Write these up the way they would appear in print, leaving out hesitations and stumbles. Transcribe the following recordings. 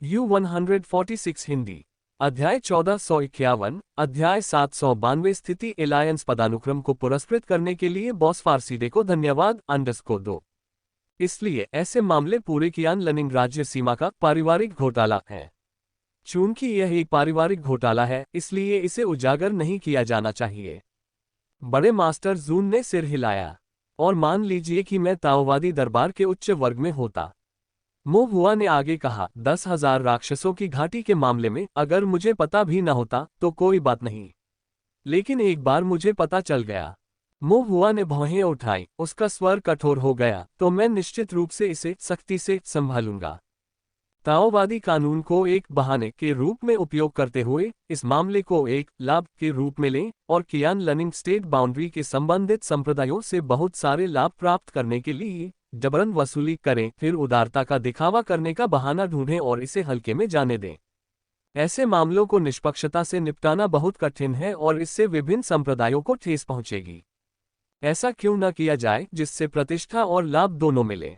U146 Hindi अध्याय 1451 अध्याय 792 स्थिति एलायंस पदानुक्रम को पुरस्कृत करने के लिए बॉस फारसीडे को धन्यवाद _2। इसलिए ऐसे मामले पूरे कियान लनिंग राज्य सीमा का पारिवारिक घोटाला है। चूंकि यह एक पारिवारिक घोटाला है इसलिए इसे उजागर नहीं किया जाना चाहिए। बड़े मास्टर जून ने सिर हिलाया। और मान लीजिए कि मैं ताओवादी दरबार के उच्च वर्ग में होता। मो हुआ ने आगे कहा, 10,000 राक्षसों की घाटी के मामले में अगर मुझे पता भी न होता तो कोई बात नहीं, लेकिन एक बार मुझे पता चल गया। मो हुआ ने भौहें उठाई, उसका स्वर कठोर हो गया, तो मैं निश्चित रूप से इसे सख्ती से संभालूंगा। ताओवादी कानून को एक बहाने के रूप में उपयोग करते हुए इस मामले को एक लाभ के रूप में लें और कियान लनिंग स्टेट बाउंड्री के संबंधित संप्रदायों से बहुत सारे लाभ प्राप्त करने के लिए जबरन वसूली करें, फिर उदारता का दिखावा करने का बहाना ढूंढें और इसे हल्के में जाने दें। ऐसे मामलों को निष्पक्षता से निपटाना बहुत कठिन है और इससे विभिन्न संप्रदायों को ठेस पहुंचेगी। ऐसा क्यों न किया जाए जिससे प्रतिष्ठा और लाभ दोनों मिले।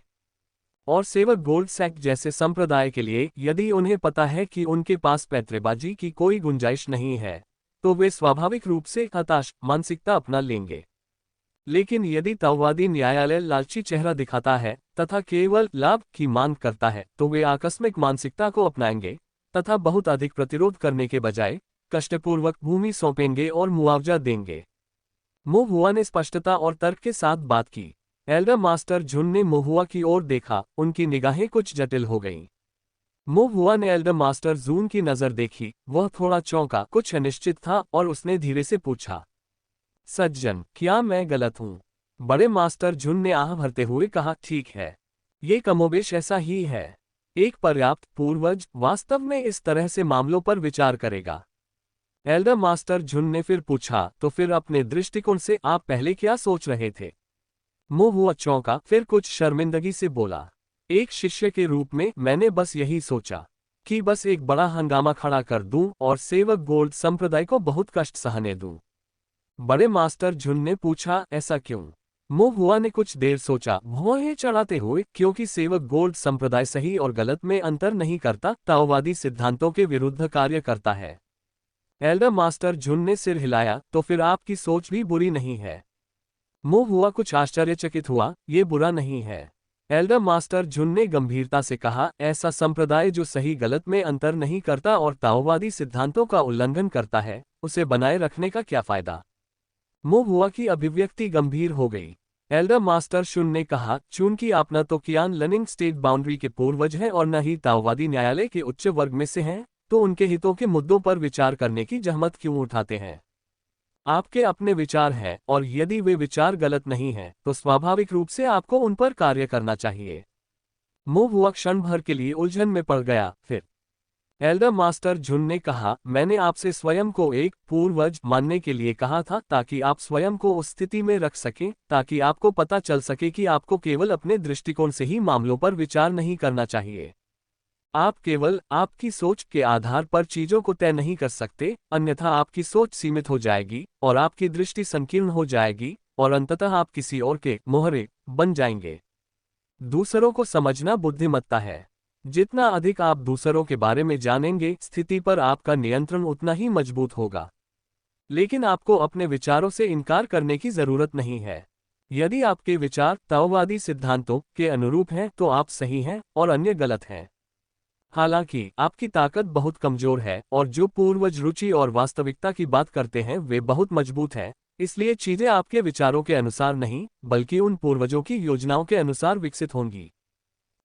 और सेवक गोल्ड सैक जैसे संप्रदाय के लिए यदि उन्हें पता है कि उनके पास पैंतरेबाजी की कोई गुंजाइश नहीं है तो वे स्वाभाविक रूप से हताश मानसिकता अपना लेंगे। लेकिन यदि ताओवादी न्यायालय लालची चेहरा दिखाता है तथा केवल लाभ की मांग करता है तो वे आकस्मिक मानसिकता को अपनाएंगे तथा बहुत अधिक प्रतिरोध करने के बजाय कष्टपूर्वक भूमि सौंपेंगे और मुआवजा देंगे। मो हुआ ने स्पष्टता और तर्क के साथ बात की। एल्डर मास्टर झुन ने मो हुआ की ओर देखा, उनकी निगाहें कुछ जटिल हो गईं। मो हुआ ने एल्डर मास्टर जून की नजर देखी, वह थोड़ा चौंका, कुछ अनिश्चित था और उसने धीरे से पूछा, सज्जन, क्या मैं गलत हूं? बड़े मास्टर झुन ने आह भरते हुए कहा, ठीक है, ये कमोबेश ऐसा ही है। एक पर्याप्त पूर्वज वास्तव में इस तरह से मामलों पर विचार करेगा। एल्डर मास्टर झुन ने फिर पूछा, तो फिर अपने दृष्टिकोण से आप पहले क्या सोच रहे थे? मो हुआ चौंका, फिर कुछ शर्मिंदगी से बोला, एक शिष्य के रूप में मैंने बस यही सोचा कि बस एक बड़ा हंगामा खड़ा कर दूं और सेवक गोल्ड संप्रदाय को बहुत कष्ट सहने दूं। बड़े मास्टर झुन ने पूछा, ऐसा क्यों? मो हुआ ने कुछ देर सोचा, भौहें चढ़ाते हुए, क्योंकि सेवक गोल्ड संप्रदाय सही और गलत में अंतर नहीं करता, ताओवादी सिद्धांतों के विरुद्ध कार्य करता है। एल्डर मास्टर झुन ने सिर हिलाया, तो फिर आपकी सोच भी बुरी नहीं है। मो हुआ कुछ आश्चर्यचकित हुआ, ये बुरा नहीं है। एल्डर मास्टर झुन ने गंभीरता से कहा, ऐसा संप्रदाय जो सही गलत में अंतर नहीं करता और ताओवादी सिद्धांतों का उल्लंघन करता है, उसे बनाए रखने का क्या फायदा? मो हुआ की अभिव्यक्ति गंभीर हो गई। एल्डर मास्टर शुन ने कहा, चूंकि आप न तो कियान लनिंग स्टेट बाउंड्री के पूर्वज हैं और न ही ताओवादी न्यायालय के उच्च वर्ग में से हैं, तो उनके हितों के मुद्दों पर विचार करने की जहमत क्यों उठाते हैं? आपके अपने विचार हैं और यदि वे विचार गलत नहीं हैं तो स्वाभाविक रूप से आपको उन पर कार्य करना चाहिए। मो हुआ क्षण भर के लिए उलझन में पड़ गया, फिर एल्डर मास्टर झुन ने कहा, मैंने आपसे स्वयं को एक पूर्वज मानने के लिए कहा था ताकि आप स्वयं को उस स्थिति में रख सकें ताकि आपको पता चल सके कि आपको केवल अपने दृष्टिकोण से ही मामलों पर विचार नहीं करना चाहिए। आप केवल आपकी सोच के आधार पर चीजों को तय नहीं कर सकते, अन्यथा आपकी सोच सीमित हो जाएगी और आपकी दृष्टि संकीर्ण हो जाएगी और अंततः आप किसी और के मोहरे बन जाएंगे। दूसरों को समझना बुद्धिमत्ता है। जितना अधिक आप दूसरों के बारे में जानेंगे, स्थिति पर आपका नियंत्रण उतना ही मजबूत होगा। लेकिन आपको अपने विचारों से इनकार करने की जरूरत नहीं है। यदि आपके विचार ताओवादी सिद्धांतों के अनुरूप हैं तो आप सही हैं और अन्य गलत हैं। हालांकि आपकी ताकत बहुत कमजोर है और जो पूर्वज रुचि और वास्तविकता की बात करते हैं वे बहुत मजबूत हैं, इसलिए चीजें आपके विचारों के अनुसार नहीं बल्कि उन पूर्वजों की योजनाओं के अनुसार विकसित होंगी।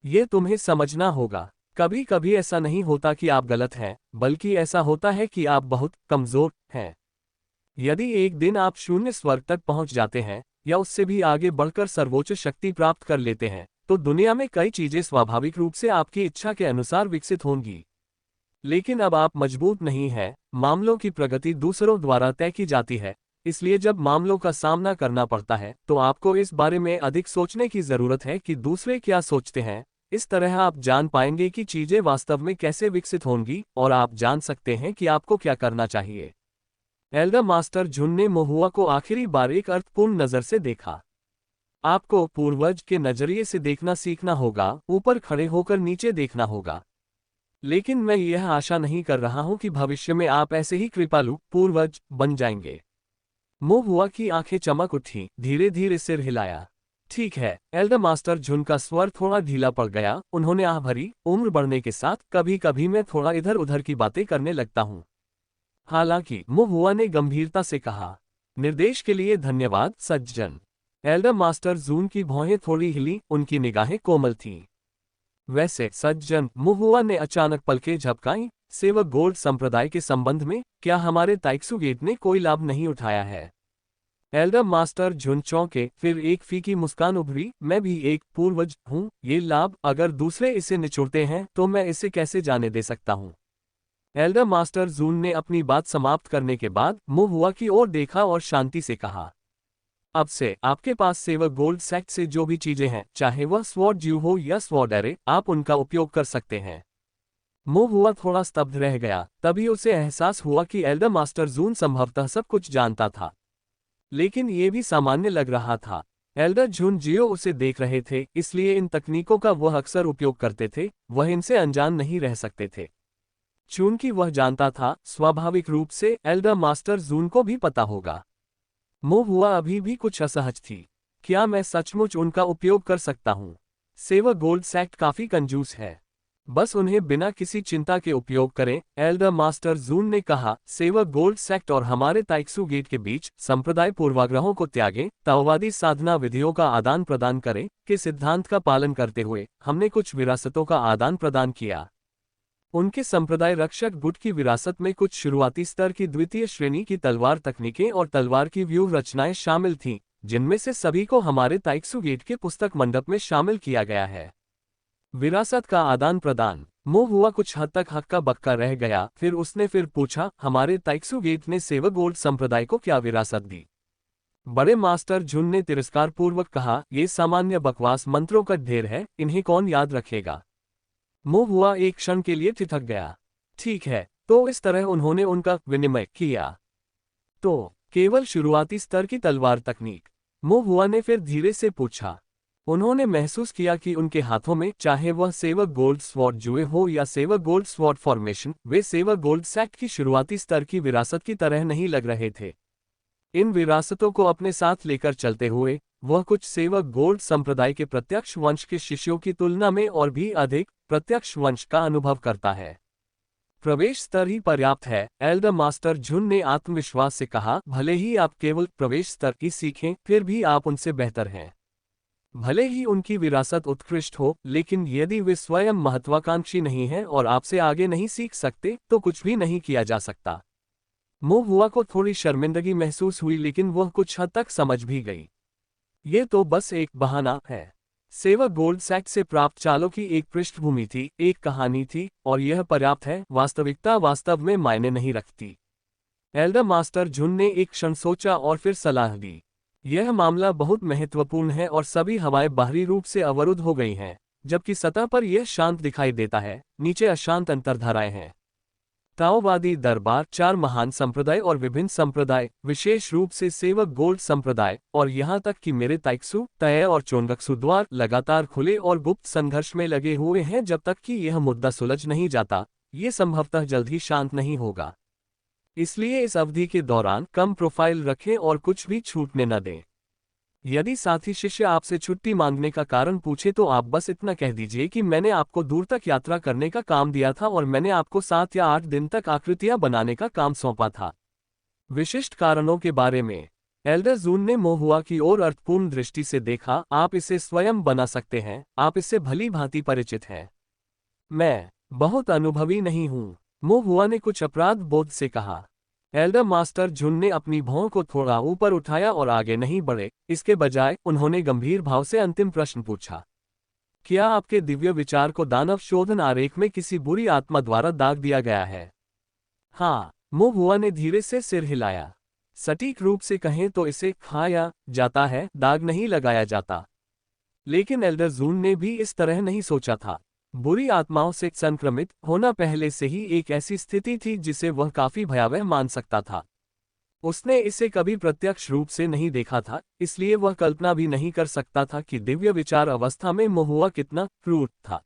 ये तुम्हें समझना होगा। कभी कभी ऐसा नहीं होता कि आप गलत हैं, बल्कि ऐसा होता है कि आप बहुत कमजोर हैं। यदि एक दिन आप शून्य स्वर्ग तक पहुंच जाते हैं या उससे भी आगे बढ़कर सर्वोच्च शक्ति प्राप्त कर लेते हैं तो दुनिया में कई चीजें स्वाभाविक रूप से आपकी इच्छा के अनुसार विकसित होंगी। लेकिन अब आप मजबूत नहीं हैं, मामलों की प्रगति दूसरों द्वारा तय की जाती है, इसलिए जब मामलों का सामना करना पड़ता है तो आपको इस बारे में अधिक सोचने की जरूरत है कि दूसरे क्या सोचते हैं। इस तरह आप जान पाएंगे कि चीजें वास्तव में कैसे विकसित होंगी और आप जान सकते हैं कि आपको क्या करना चाहिए। एल्डर मास्टर झुन ने मो हुआ को आखिरी बार एक अर्थपूर्ण नजर से देखा। आपको पूर्वज के नजरिए से देखना सीखना होगा, ऊपर खड़े होकर नीचे देखना होगा। लेकिन मैं यह आशा नहीं कर रहा हूं कि भविष्य में आप ऐसे ही कृपालु पूर्वज बन जाएंगे। मोहुआ की आंखें चमक उठी, धीरे धीरे सिर हिलाया। ठीक है। एल्डर मास्टर झुन का स्वर थोड़ा ढीला पड़ गया। उन्होंने आह भरी, उम्र बढ़ने के साथ कभी कभी मैं थोड़ा इधर उधर की बातें करने लगता हूं। हालांकि, मोहुआ ने गंभीरता से कहा। निर्देश के लिए धन्यवाद सज्जन। एल्डर मास्टर जून की भौहें थोड़ी हिली, उनकी निगाहें कोमल थीं। वैसे सज्जन, मोहुआ ने अचानक पलकें झपकाईं, सेवक गोल्ड संप्रदाय के संबंध में क्या हमारे ताइक्सु गेट ने कोई लाभ नहीं उठाया है? एल्डर मास्टर झुन चौंके, फिर एक फीकी मुस्कान उभरी। मैं भी एक पूर्वज हूँ। ये लाभ अगर दूसरे इसे निचोड़ते हैं तो मैं इसे कैसे जाने दे सकता हूँ? एल्डर मास्टर जून ने अपनी बात समाप्त करने के बाद मोहुआ की ओर देखा और शांति से कहा, अब से आपके पास सेवक गोल्ड सेक्ट से जो भी चीजें हैं, चाहे वह स्वॉर्ड ज्यू हो या स्वॉर्ड एरे, आप उनका उपयोग कर सकते हैं। मोहुआ थोड़ा स्तब्ध रह गया। तभी उसे एहसास हुआ कि एल्डर मास्टर जून संभवतः सब कुछ जानता था, लेकिन ये भी सामान्य लग रहा था। एल्डर झुन जियो उसे देख रहे थे, इसलिए इन तकनीकों का वह अक्सर उपयोग करते थे। वह इनसे अनजान नहीं रह सकते थे। चूंकि वह जानता था, स्वाभाविक रूप से एल्डर मास्टर जून को भी पता होगा। मोहुआ अभी भी कुछ असहज थी। क्या मैं सचमुच उनका उपयोग कर सकता हूँ? सेवक गोल्ड सेक्ट काफी कंजूस है। बस उन्हें बिना किसी चिंता के उपयोग करें, एल्डर मास्टर जून ने कहा। सेवक गोल्ड सेक्ट और हमारे ताइक्सु गेट के बीच संप्रदाय पूर्वाग्रहों को त्यागें, ताओवादी साधना विधियों का आदान प्रदान करें के सिद्धांत का पालन करते हुए हमने कुछ विरासतों का आदान प्रदान किया। उनके संप्रदाय रक्षक गुट की विरासत में कुछ शुरुआती स्तर की द्वितीय श्रेणी की तलवार तकनीकें और तलवार की व्यूह रचनाएं शामिल थीं, जिनमें से सभी को हमारे ताइक्सु गेट के पुस्तक मंडप में शामिल किया गया है। विरासत का आदान प्रदान। मोहुआ कुछ हद तक हक्का बक्का रह गया। फिर उसने पूछा, हमारे ताइक्सु गेट ने सेवक गोल्ड संप्रदाय को क्या विरासत दी? बड़े मास्टर झुन ने तिरस्कारपूर्वक कहा, ये सामान्य बकवास मंत्रों का ढेर है, इन्हें कौन याद रखेगा? मोहुआ एक क्षण के लिए ठिठक गया। ठीक है, तो इस तरह उन्होंने उनका विनिमय किया। तो केवल शुरुआती स्तर की तलवार तकनीक? मोहुआ ने फिर धीरे से पूछा। उन्होंने महसूस किया कि उनके हाथों में, चाहे वह सेवक गोल्ड स्वॉर्ड जुए हो या सेवक गोल्ड स्वॉर्ड फॉर्मेशन, वे सेवक गोल्ड सेक्ट की शुरुआती स्तर की विरासत की तरह नहीं लग रहे थे। इन विरासतों को अपने साथ लेकर चलते हुए वह कुछ सेवक गोल्ड संप्रदाय के प्रत्यक्ष वंश के शिष्यों की तुलना में और भी अधिक प्रत्यक्ष वंश का अनुभव करता है। प्रवेश स्तर ही पर्याप्त है, एल्डर मास्टर झुन ने आत्मविश्वास से कहा। भले ही आप केवल प्रवेश स्तर की सीखें, फिर भी आप उनसे बेहतर हैं। भले ही उनकी विरासत उत्कृष्ट हो, लेकिन यदि वे स्वयं महत्वाकांक्षी नहीं हैं और आपसे आगे नहीं सीख सकते, तो कुछ भी नहीं किया जा सकता। मोहुआ को थोड़ी शर्मिंदगी महसूस हुई, लेकिन वह कुछ हद तक समझ भी गई। ये तो बस एक बहाना है। सेवक गोल्ड सेक्ट से प्राप्त चालों की एक पृष्ठभूमि थी, एक कहानी थी, और यह पर्याप्त है। वास्तविकता वास्तव में मायने नहीं रखती। एल्डर मास्टर झुन ने एक क्षण सोचा और फिर सलाह दी। यह मामला बहुत महत्वपूर्ण है और सभी हवाएं बाहरी रूप से अवरुद्ध हो गई हैं, जबकि सतह पर यह शांत दिखाई देता है, नीचे अशांत अंतर्धाराएं हैं। ताओवादी दरबार, 4 महान संप्रदाय और विभिन्न संप्रदाय, विशेष रूप से सेवक गोल्ड संप्रदाय, और यहाँ तक कि मेरे ताइक्सु, तय और चोनगक्सु द्वार लगातार खुले और गुप्त संघर्ष में लगे हुए हैं। जब तक कि यह मुद्दा सुलझ नहीं जाता, ये संभवतः जल्द ही शांत नहीं होगा। इसलिए इस अवधि के दौरान कम प्रोफाइल रखें और कुछ भी छूटने न दें। यदि साथी शिष्य आपसे छुट्टी मांगने का कारण पूछे तो आप बस इतना कह दीजिए कि मैंने आपको दूर तक यात्रा करने का काम दिया था और मैंने आपको 7 या 8 दिन तक आकृतियां बनाने का काम सौंपा था। विशिष्ट कारणों के बारे में एल्डर जून ने मोहुआ की ओर अर्थपूर्ण दृष्टि से देखा। आप इसे स्वयं बना सकते हैं, आप इससे भली भांति परिचित हैं। मैं बहुत अनुभवी नहीं हूं, मोहुआ ने कुछ अपराध बोध से कहा। एल्डर मास्टर झुन ने अपनी भौं को थोड़ा ऊपर उठाया और आगे नहीं बढ़े। इसके बजाय उन्होंने गंभीर भाव से अंतिम प्रश्न पूछा, क्या आपके दिव्य विचार को दानव शोधन आरेख में किसी बुरी आत्मा द्वारा दाग दिया गया है? हाँ, मोहुआ ने धीरे से सिर हिलाया। सटीक रूप से कहें तो इसे खाया जाता है, दाग नहीं लगाया जाता। लेकिन एल्डर जून ने भी इस तरह नहीं सोचा था। बुरी आत्माओं से संक्रमित होना पहले से ही एक ऐसी स्थिति थी जिसे वह काफी भयावह मान सकता था। उसने इसे कभी प्रत्यक्ष रूप से नहीं देखा था, इसलिए वह कल्पना भी नहीं कर सकता था कि दिव्य विचार अवस्था में मोहुआ कितना क्रूर था।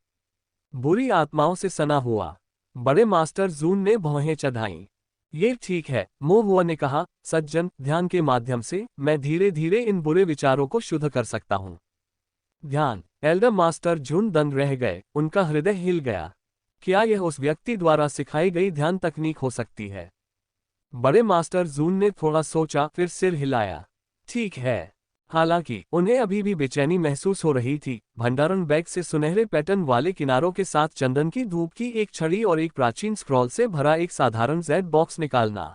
बुरी आत्माओं से सना हुआ बड़े मास्टर जून ने भौहें चढ़ाईं। ये ठीक है, मोहुआ ने कहा, सज्जन, ध्यान के माध्यम से मैं धीरे धीरे इन बुरे विचारों को शुद्ध कर सकता हूँ। ध्यान। एल्डर मास्टर जून दंग रह गए, उनका हृदय हिल गया। क्या यह उस व्यक्ति द्वारा सिखाई गई ध्यान तकनीक हो सकती है? बड़े मास्टर जून ने थोड़ा सोचा, फिर सिर हिलाया। ठीक है। हालांकि उन्हें अभी भी बेचैनी महसूस हो रही थी। भंडारण बैग से सुनहरे पैटर्न वाले किनारों के साथ चंदन की धूप की एक छड़ी और एक प्राचीन स्क्रॉल से भरा एक साधारण जेड बॉक्स निकालना।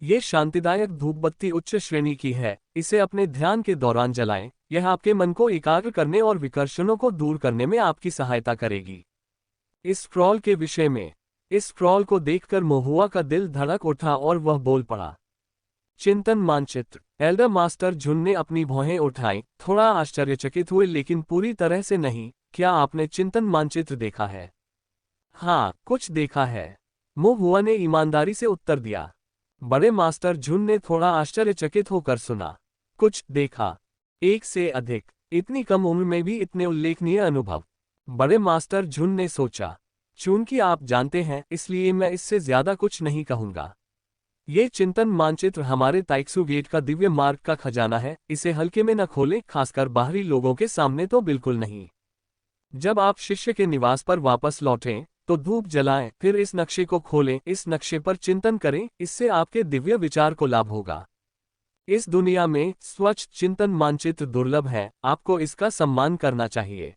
ये शांतिदायक धूपबत्ती उच्च श्रेणी की है, इसे अपने ध्यान के दौरान जलाएं। यह आपके मन को एकाग्र करने और विकर्षणों को दूर करने में आपकी सहायता करेगी। इस स्क्रॉल के विषय में। इस स्क्रॉल को देखकर मोहुआ का दिल धड़क उठा और वह बोल पड़ा। चिंतन मानचित्र। एल्डर मास्टर जून ने अपनी भौहें उठाई, थोड़ा आश्चर्यचकित हुए लेकिन पूरी तरह से नहीं। क्या आपने चिंतन मानचित्र देखा है? हाँ, कुछ देखा है, मोहुआ ने ईमानदारी से उत्तर दिया। बड़े मास्टर जून ने थोड़ा आश्चर्यचकित होकर सुना। कुछ देखा? एक से अधिक? इतनी कम उम्र में भी इतने उल्लेखनीय अनुभव? बड़े मास्टर जून ने सोचा। चूंकि आप जानते हैं, इसलिए मैं इससे ज्यादा कुछ नहीं कहूंगा। ये चिंतन मानचित्र हमारे ताइक्सू गेट का दिव्य मार्ग का खजाना है। इसे हल्के में न खोलें, खासकर बाहरी लोगों के सामने तो बिल्कुल नहीं। जब आप शिष्य के निवास पर वापस लौटें, तो धूप जलाएं, फिर इस नक्शे को खोलें, इस नक्शे पर चिंतन करें, इससे आपके दिव्य विचार को लाभ होगा। इस दुनिया में स्वच्छ चिंतन मानचित्र दुर्लभ है, आपको इसका सम्मान करना चाहिए।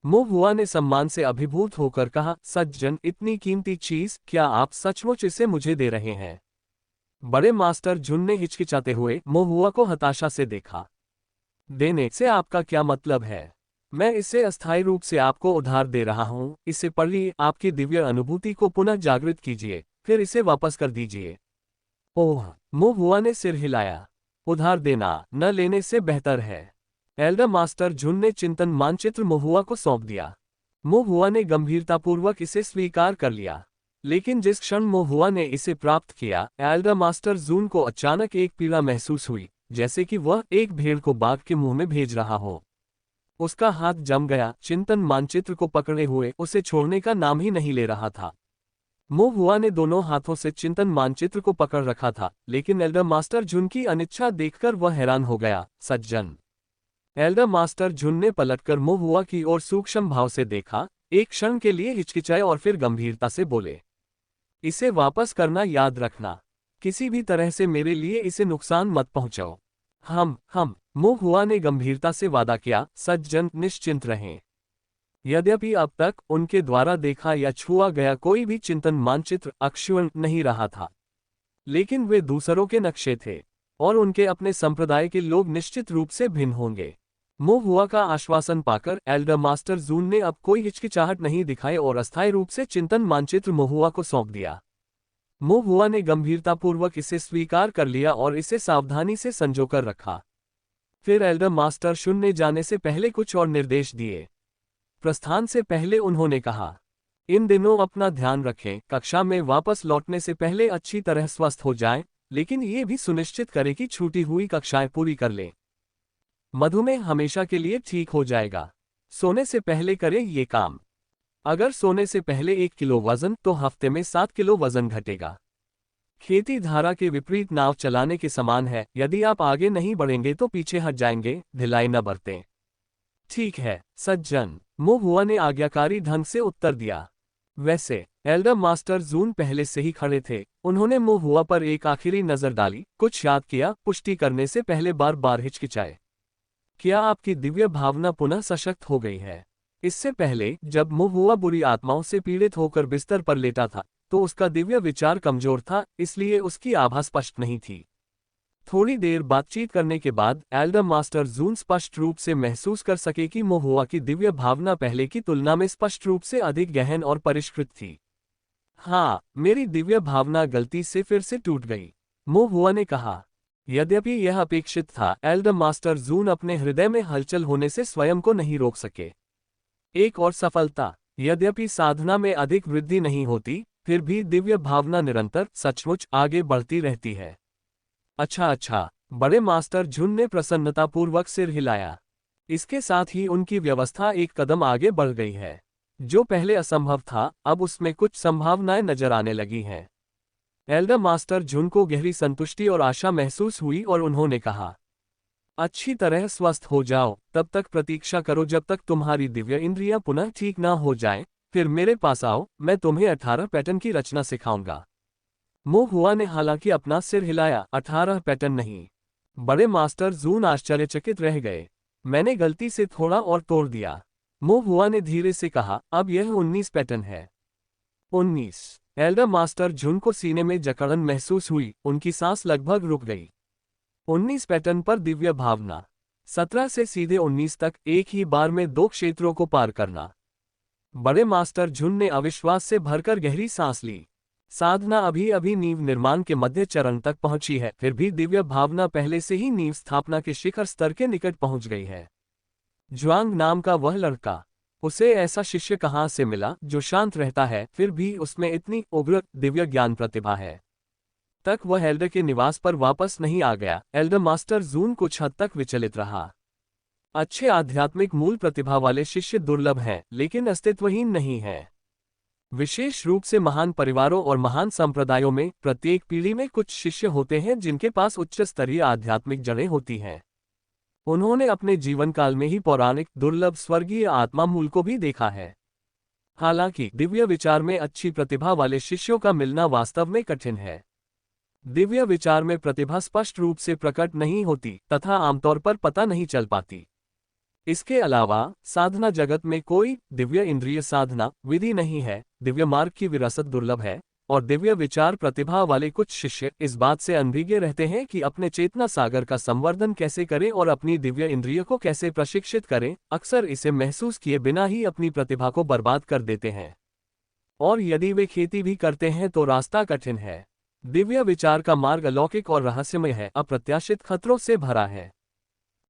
मोहुआ ने सम्मान से अभिभूत होकर कहा, सज्जन, इतनी कीमती चीज, क्या आप सचमुच इसे मुझे दे रहे हैं? बड़े मास्टर जून ने हिचकिचाते हुए मोहुआ को हताशा से देखा। देने से आपका क्या मतलब है? मैं इसे अस्थायी रूप से आपको उधार दे रहा हूं। इसे पढ़िए, आपकी दिव्य अनुभूति को पुनः जागृत कीजिए, फिर इसे वापस कर दीजिए। ओह, मोहुआ ने सिर हिलाया। उधार देना न लेने से बेहतर है। एल्डर मास्टर जून ने चिंतन मानचित्र मोहुआ को सौंप दिया। मोहुआ ने गंभीरतापूर्वक इसे स्वीकार कर लिया। लेकिन जिस क्षण मोहुआ ने इसे प्राप्त किया, एल्डर मास्टर जून को अचानक एक पीड़ा महसूस हुई, जैसे कि वह एक भेड़ को बाघ के मुंह में भेज रहा हो। उसका हाथ जम गया, चिंतन मानचित्र को पकड़े हुए, उसे छोड़ने का नाम ही नहीं ले रहा था। मोहुआ ने दोनों हाथों से चिंतन मानचित्र को पकड़ रखा था, लेकिन एल्डर मास्टर जून की अनिच्छा देखकर वह हैरान हो गया। सज्जन। एल्डर मास्टर जून ने पलटकर मोहुआ की ओर सूक्ष्म भाव से देखा, एक क्षण के लिए हिचकिचाए और फिर गंभीरता से बोले, इसे वापस करना याद रखना। किसी भी तरह से मेरे लिए इसे नुकसान मत पहुंचाओ। हम मोहुआ ने गंभीरता से वादा किया, सज्जन, निश्चिंत रहें। यद्यपि अब तक उनके द्वारा देखा या छुआ गया कोई भी चिंतन मानचित्र अक्षुण्ण नहीं रहा था, लेकिन वे दूसरों के नक्शे थे, और उनके अपने संप्रदाय के लोग निश्चित रूप से भिन्न होंगे। मोहुआ का आश्वासन पाकर एल्डर मास्टर जून ने अब कोई हिचकिचाहट नहीं दिखाई और अस्थायी रूप से चिंतन मानचित्र मोहुआ को सौंप दिया। मोहुआ ने गंभीरतापूर्वक इसे स्वीकार कर लिया और इसे सावधानी से संजोकर रखा। फिर एल्डर मास्टर शून्य जाने से पहले कुछ और निर्देश दिए। प्रस्थान से पहले उन्होंने कहा, इन दिनों अपना ध्यान रखें, कक्षा में वापस लौटने से पहले अच्छी तरह स्वस्थ हो जाएं, लेकिन ये भी सुनिश्चित करें कि छूटी हुई कक्षाएं पूरी कर लें। मधुमेह हमेशा के लिए ठीक हो जाएगा। सोने से पहले करें ये काम। अगर सोने से पहले 1 किलो वजन, तो हफ्ते में 7 किलो वजन घटेगा। खेती धारा के विपरीत नाव चलाने के समान है, यदि आप आगे नहीं बढ़ेंगे तो पीछे हट जाएंगे, ढिलाई न बरतें। ठीक है, सज्जन, मोहुआ ने आज्ञाकारी ढंग से उत्तर दिया। वैसे एल्डर मास्टर जून पहले से ही खड़े थे। उन्होंने मोहुआ पर एक आखिरी नजर डाली, कुछ याद किया, पुष्टि करने से पहले बार बार हिचकिचाए। क्या आपकी दिव्य भावना पुनः सशक्त हो गई है? इससे पहले जब मोहुआ बुरी आत्माओं से पीड़ित होकर बिस्तर पर लेटा था, तो उसका दिव्य विचार कमजोर था, इसलिए उसकी आभा स्पष्ट नहीं थी। थोड़ी देर बातचीत करने के बाद एल्डर मास्टर जून स्पष्ट रूप से महसूस कर सके कि मोहुआ की दिव्य भावना पहले की तुलना में स्पष्ट रूप से अधिक गहन और परिष्कृत थी। हाँ, मेरी दिव्य भावना गलती से फिर से टूट गई, मोहुआ ने कहा। यद्यपि यह अपेक्षित था, एल्डर मास्टर जून अपने हृदय में हलचल होने से स्वयं को नहीं रोक सके। एक और सफलता। यद्यपि साधना में अधिक वृद्धि नहीं होती, फिर भी दिव्य भावना निरंतर सचमुच आगे बढ़ती रहती है। अच्छा, बड़े मास्टर जून ने प्रसन्नतापूर्वक सिर हिलाया। इसके साथ ही उनकी व्यवस्था एक कदम आगे बढ़ गई है। जो पहले असंभव था, अब उसमें कुछ संभावनाएं नजर आने लगी हैं। एल्डर मास्टर जुन को गहरी संतुष्टि और आशा महसूस हुई और उन्होंने कहा, अच्छी तरह स्वस्थ हो जाओ, तब तक प्रतीक्षा करो जब तक तुम्हारी दिव्य इंद्रियां पुनः ठीक ना हो जाएं, फिर मेरे पास आओ, मैं तुम्हें 18 पैटर्न की रचना सिखाऊंगा। मो हुआ ने हालांकि अपना सिर हिलाया, 18 पैटर्न नहीं। बड़े मास्टर जून आश्चर्यचकित रह गए। मैंने गलती से थोड़ा और तोड़ दिया। मो हुआ ने धीरे से कहा, अब यह 19 पैटर्न है। 19। एल्डर मास्टर जून को सीने में जकड़न महसूस हुई, उनकी सांस लगभग रुक गई। 19 पैटर्न पर दिव्य भावना। 17 से सीधे 19 तक एक ही बार में 2 क्षेत्रों को पार करना। बड़े मास्टर झुन ने अविश्वास से भरकर गहरी सांस ली। साधना अभी अभी नींव निर्माण के मध्य चरण तक पहुंची है, फिर भी दिव्य भावना पहले से ही नींव स्थापना के शिखर स्तर के निकट पहुंच गई है। ज्वांग नाम का वह लड़का, उसे ऐसा शिष्य कहां से मिला जो शांत रहता है, फिर भी उसमें इतनी उग्र दिव्य ज्ञान प्रतिभा है। तक वह एल्डर के निवास पर वापस नहीं आ गया। एल्डर मास्टर जून कुछ हद तक विचलित रहा। अच्छे आध्यात्मिक मूल प्रतिभा वाले शिष्य दुर्लभ हैं, लेकिन अस्तित्वहीन नहीं हैं। विशेष रूप से महान परिवारों और महान संप्रदायों में प्रत्येक पीढ़ी में कुछ शिष्य होते हैं जिनके पास उच्च स्तरीय आध्यात्मिक जड़ें होती हैं। उन्होंने अपने जीवन काल में ही पौराणिक दुर्लभ स्वर्गीय आत्मा मूल को भी देखा है। हालांकि दिव्य विचार में अच्छी प्रतिभा वाले शिष्यों का मिलना वास्तव में कठिन है। दिव्य विचार में प्रतिभा स्पष्ट रूप से प्रकट नहीं होती तथा आमतौर पर पता नहीं चल पाती। इसके अलावा साधना जगत में कोई दिव्य इंद्रिय साधना विधि नहीं है। दिव्य मार्ग की विरासत दुर्लभ है और दिव्य विचार प्रतिभा वाले कुछ शिष्य इस बात से अनभिज्ञ रहते हैं कि अपने चेतना सागर का संवर्धन कैसे करें और अपनी दिव्य इंद्रियों को कैसे प्रशिक्षित करें। अक्सर इसे महसूस किए बिना ही अपनी प्रतिभा को बर्बाद कर देते हैं, और यदि वे खेती भी करते हैं तो रास्ता कठिन है। दिव्य विचार का मार्ग अलौकिक और रहस्यमय है, अप्रत्याशित खतरों से भरा है।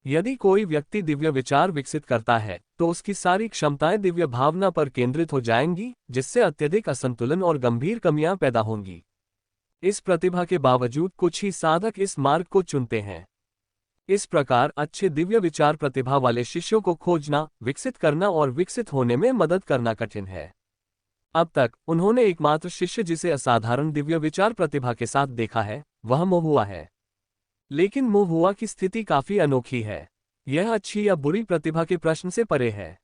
यदि कोई व्यक्ति दिव्य विचार विकसित करता है तो उसकी सारी क्षमताएं दिव्य भावना पर केंद्रित हो जाएंगी, जिससे अत्यधिक असंतुलन और गंभीर कमियां पैदा होंगी। इस प्रतिभा के बावजूद कुछ ही साधक इस मार्ग को चुनते हैं। इस प्रकार अच्छे दिव्य विचार प्रतिभा वाले शिष्यों को खोजना, विकसित करना और विकसित होने में मदद करना कठिन है। अब तक उन्होंने एकमात्र शिष्य जिसे असाधारण दिव्य विचार प्रतिभा के साथ देखा है, वह मो हुआ है। लेकिन मो हुआ की स्थिति काफी अनोखी है। यह अच्छी या बुरी प्रतिभा के प्रश्न से परे है।